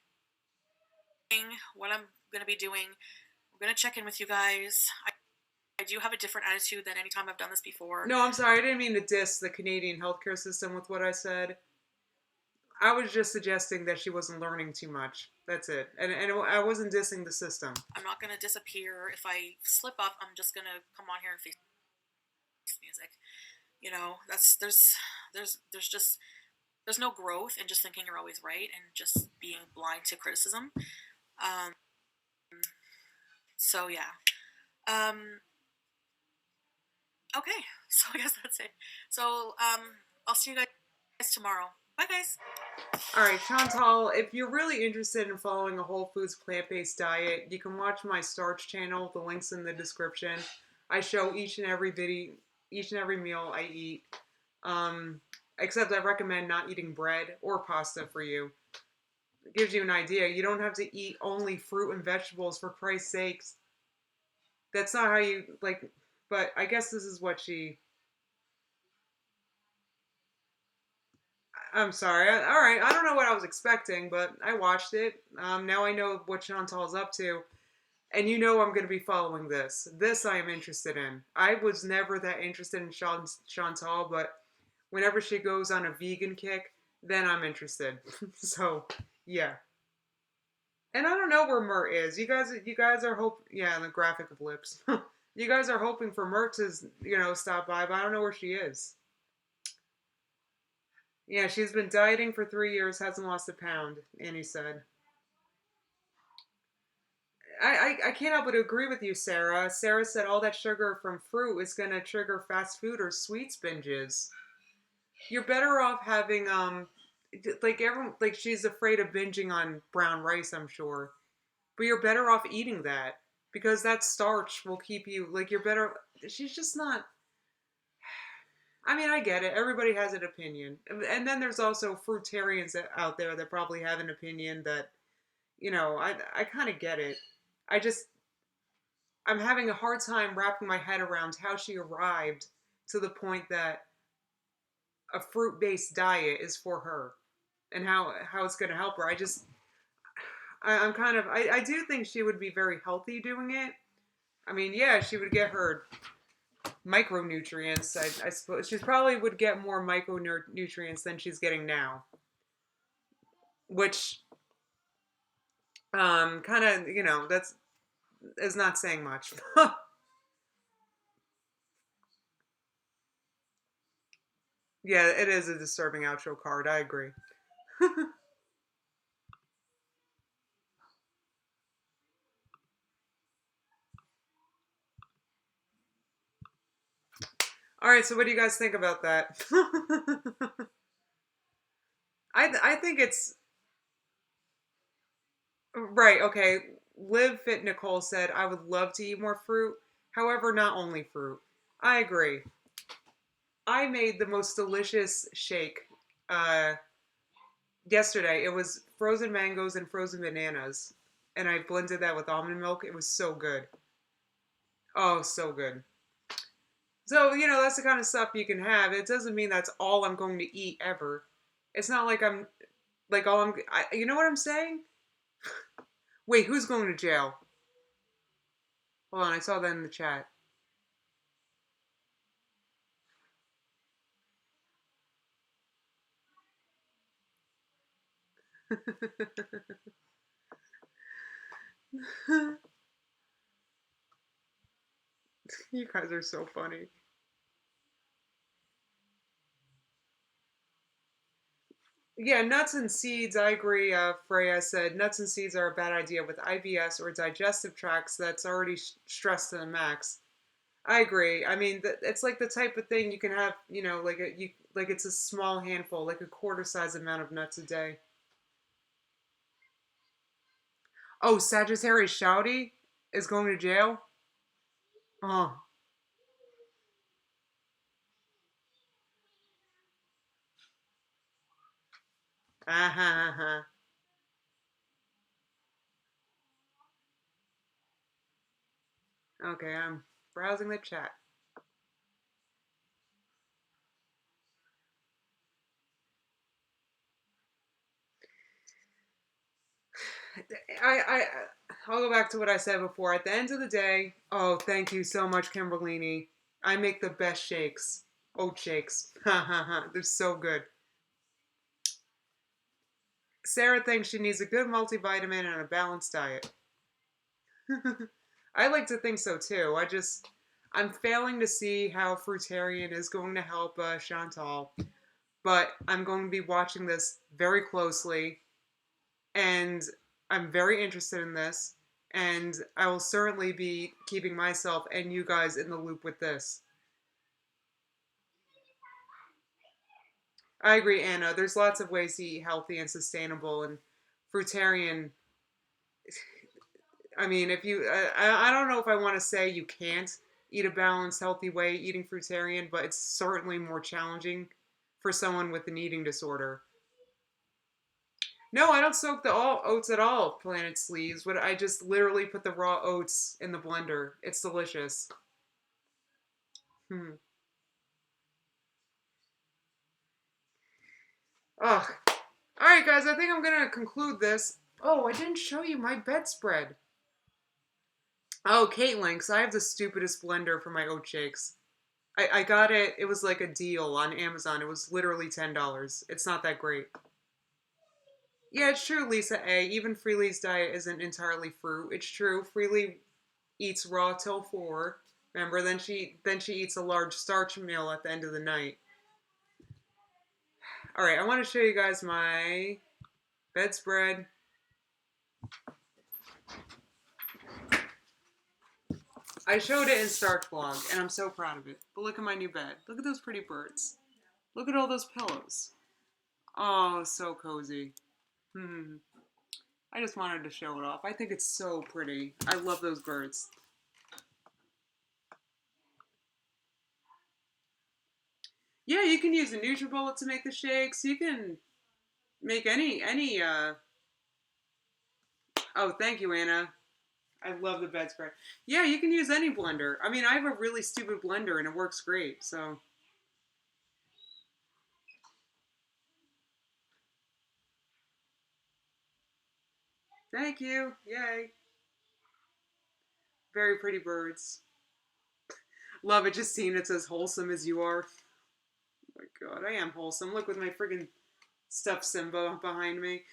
Speaker 3: what I'm gonna be doing. I'm gonna check in with you guys. I do have a different attitude than any time I've done this before.
Speaker 1: No, I'm sorry. I didn't mean to diss the Canadian healthcare system with what I said. I was just suggesting that she wasn't learning too much. That's it. And I wasn't dissing the system.
Speaker 3: I'm not gonna disappear. If I slip up, I'm just gonna come on here and face music. There's no growth in just thinking you're always right and just being blind to criticism. So yeah. Okay, so I guess that's it. So I'll see you guys tomorrow. Bye, guys.
Speaker 1: All right, Chantal, if you're really interested in following a whole foods plant-based diet, you can watch my starch channel. The link's in the description. I show each and every meal I eat. Except I recommend not eating bread or pasta for you. It gives you an idea. You don't have to eat only fruit and vegetables, for Christ's sakes. That's not how you, like, but I guess this is what she... I'm sorry. All right, I don't know what I was expecting, but I watched it. Now I know what Chantal's up to. And you know I'm going to be following this. This I am interested in. I was never that interested in Chantal, but whenever she goes on a vegan kick, then I'm interested. So, yeah. And I don't know where Mert is. You guys are yeah, the graphic of lips. You guys are hoping for Mert to, stop by, but I don't know where she is. Yeah, she's been dieting for 3 years, hasn't lost a pound, Annie said. I can't help but agree with you, Sarah. Sarah said all that sugar from fruit is going to trigger fast food or sweets binges. You're better off having, like she's afraid of binging on brown rice, I'm sure. But you're better off eating that. Because that starch will keep you, like, you're better, she's just not, I mean, I get it. Everybody has an opinion. And then there's also fruitarians out there that probably have an opinion that, I kind of get it. I'm having a hard time wrapping my head around how she arrived to the point that a fruit-based diet is for her and how it's going to help her. I do think she would be very healthy doing it. I mean, yeah, she would get her micronutrients. I suppose she probably would get more micronutrients than she's getting now, which Kind of, that's is not saying much. Yeah, it is a disturbing outro card. I agree. All right, so what do you guys think about that? I think it's right. Okay, Live Fit Nicole said I would love to eat more fruit. However, not only fruit. I agree. I made the most delicious shake uh, yesterday. It was frozen mangoes and frozen bananas, and I blended that with almond milk. It was so good. Oh, so good. So, that's the kind of stuff you can have. It doesn't mean that's all I'm going to eat ever. It's not like I'm, like, you know what I'm saying? Wait, who's going to jail? Hold on, I saw that in the chat. You guys are so funny. Yeah, nuts and seeds, I agree. Freya said nuts and seeds are a bad idea with IBS or digestive tracts that's already stressed to the max. I agree. I mean, it's like the type of thing you can have, like it's a small handful, like a quarter size amount of nuts a day. Oh, Sagittarius Shouty is going to jail? Oh. Ah, okay, I'm browsing the chat. I I'll go back to what I said before. At the end of the day, oh, thank you so much, Kimberlini. I make the best shakes. Oat shakes. Ha ha ha. They're so good. Sarah thinks she needs a good multivitamin and a balanced diet. I like to think so too. I'm failing to see how fruitarian is going to help Chantal, but I'm going to be watching this very closely, and I'm very interested in this, and I will certainly be keeping myself and you guys in the loop with this. I agree, Anna. There's lots of ways to eat healthy and sustainable, and fruitarian. I mean, if you, I don't know if I want to say you can't eat a balanced, healthy way eating fruitarian, but it's certainly more challenging for someone with an eating disorder. No, I don't soak the oats at all, Planet Sleeves. But I just literally put the raw oats in the blender. It's delicious. Hmm. Ugh. All right, guys. I think I'm gonna conclude this. Oh, I didn't show you my bedspread. Oh, Kate Links. I have the stupidest blender for my oat shakes. I got it. It was like a deal on Amazon. It was literally $10. It's not that great. Yeah, it's true, Lisa A. Even Freely's diet isn't entirely fruit. It's true. Freely eats raw till 4. Remember, then she eats a large starch meal at the end of the night. All right, I want to show you guys my bedspread. I showed it in Starch Blog, and I'm so proud of it. But look at my new bed. Look at those pretty birds. Look at all those pillows. Oh, so cozy. Hmm. I just wanted to show it off. I think it's so pretty. I love those birds. Yeah, you can use a NutriBullet to make the shakes. You can make any. Oh, thank you, Anna. I love the bedspread. Yeah, you can use any blender. I mean, I have a really stupid blender and it works great. So, thank you. Yay. Very pretty birds. Love it. Just seeing it says wholesome as you are. Oh my god, I am wholesome. Look with my friggin' stuffed Simba behind me.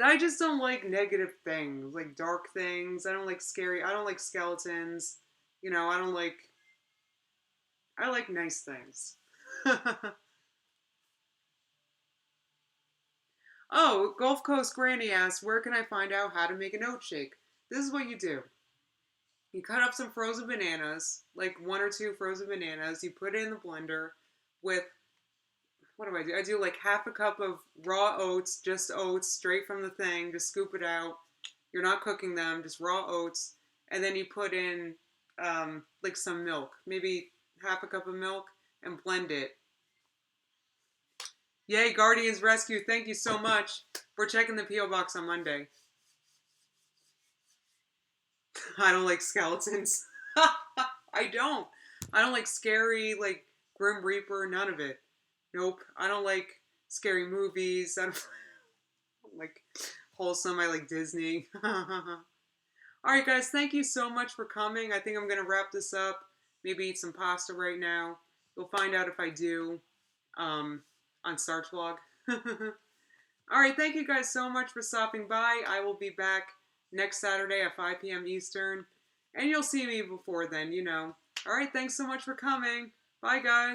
Speaker 1: I just don't like negative things, like dark things. I don't like scary. I don't like skeletons. You know, I don't like. I like nice things. Oh, Gulf Coast Granny asks, where can I find out how to make an oat shake? This is what you do. You cut up some frozen bananas, like one or two frozen bananas. You put it in the blender with, what do? I do like half a cup of raw oats, just oats, straight from the thing. Just scoop it out. You're not cooking them, just raw oats. And then you put in like some milk, maybe half a cup of milk, and blend it. Yay, Guardians Rescue, thank you so much. We're checking the P.O. Box on Monday. I don't like skeletons. I don't. I don't like scary, like Grim Reaper, none of it. Nope. I don't like scary movies. I don't like wholesome. I like Disney. Alright, guys, thank you so much for coming. I think I'm going to wrap this up. Maybe eat some pasta right now. You'll find out if I do on Starch Vlog. Alright, thank you guys so much for stopping by. I will be back next Saturday at 5 p.m. Eastern. And you'll see me before then, you know. Alright, thanks so much for coming. Bye, guys.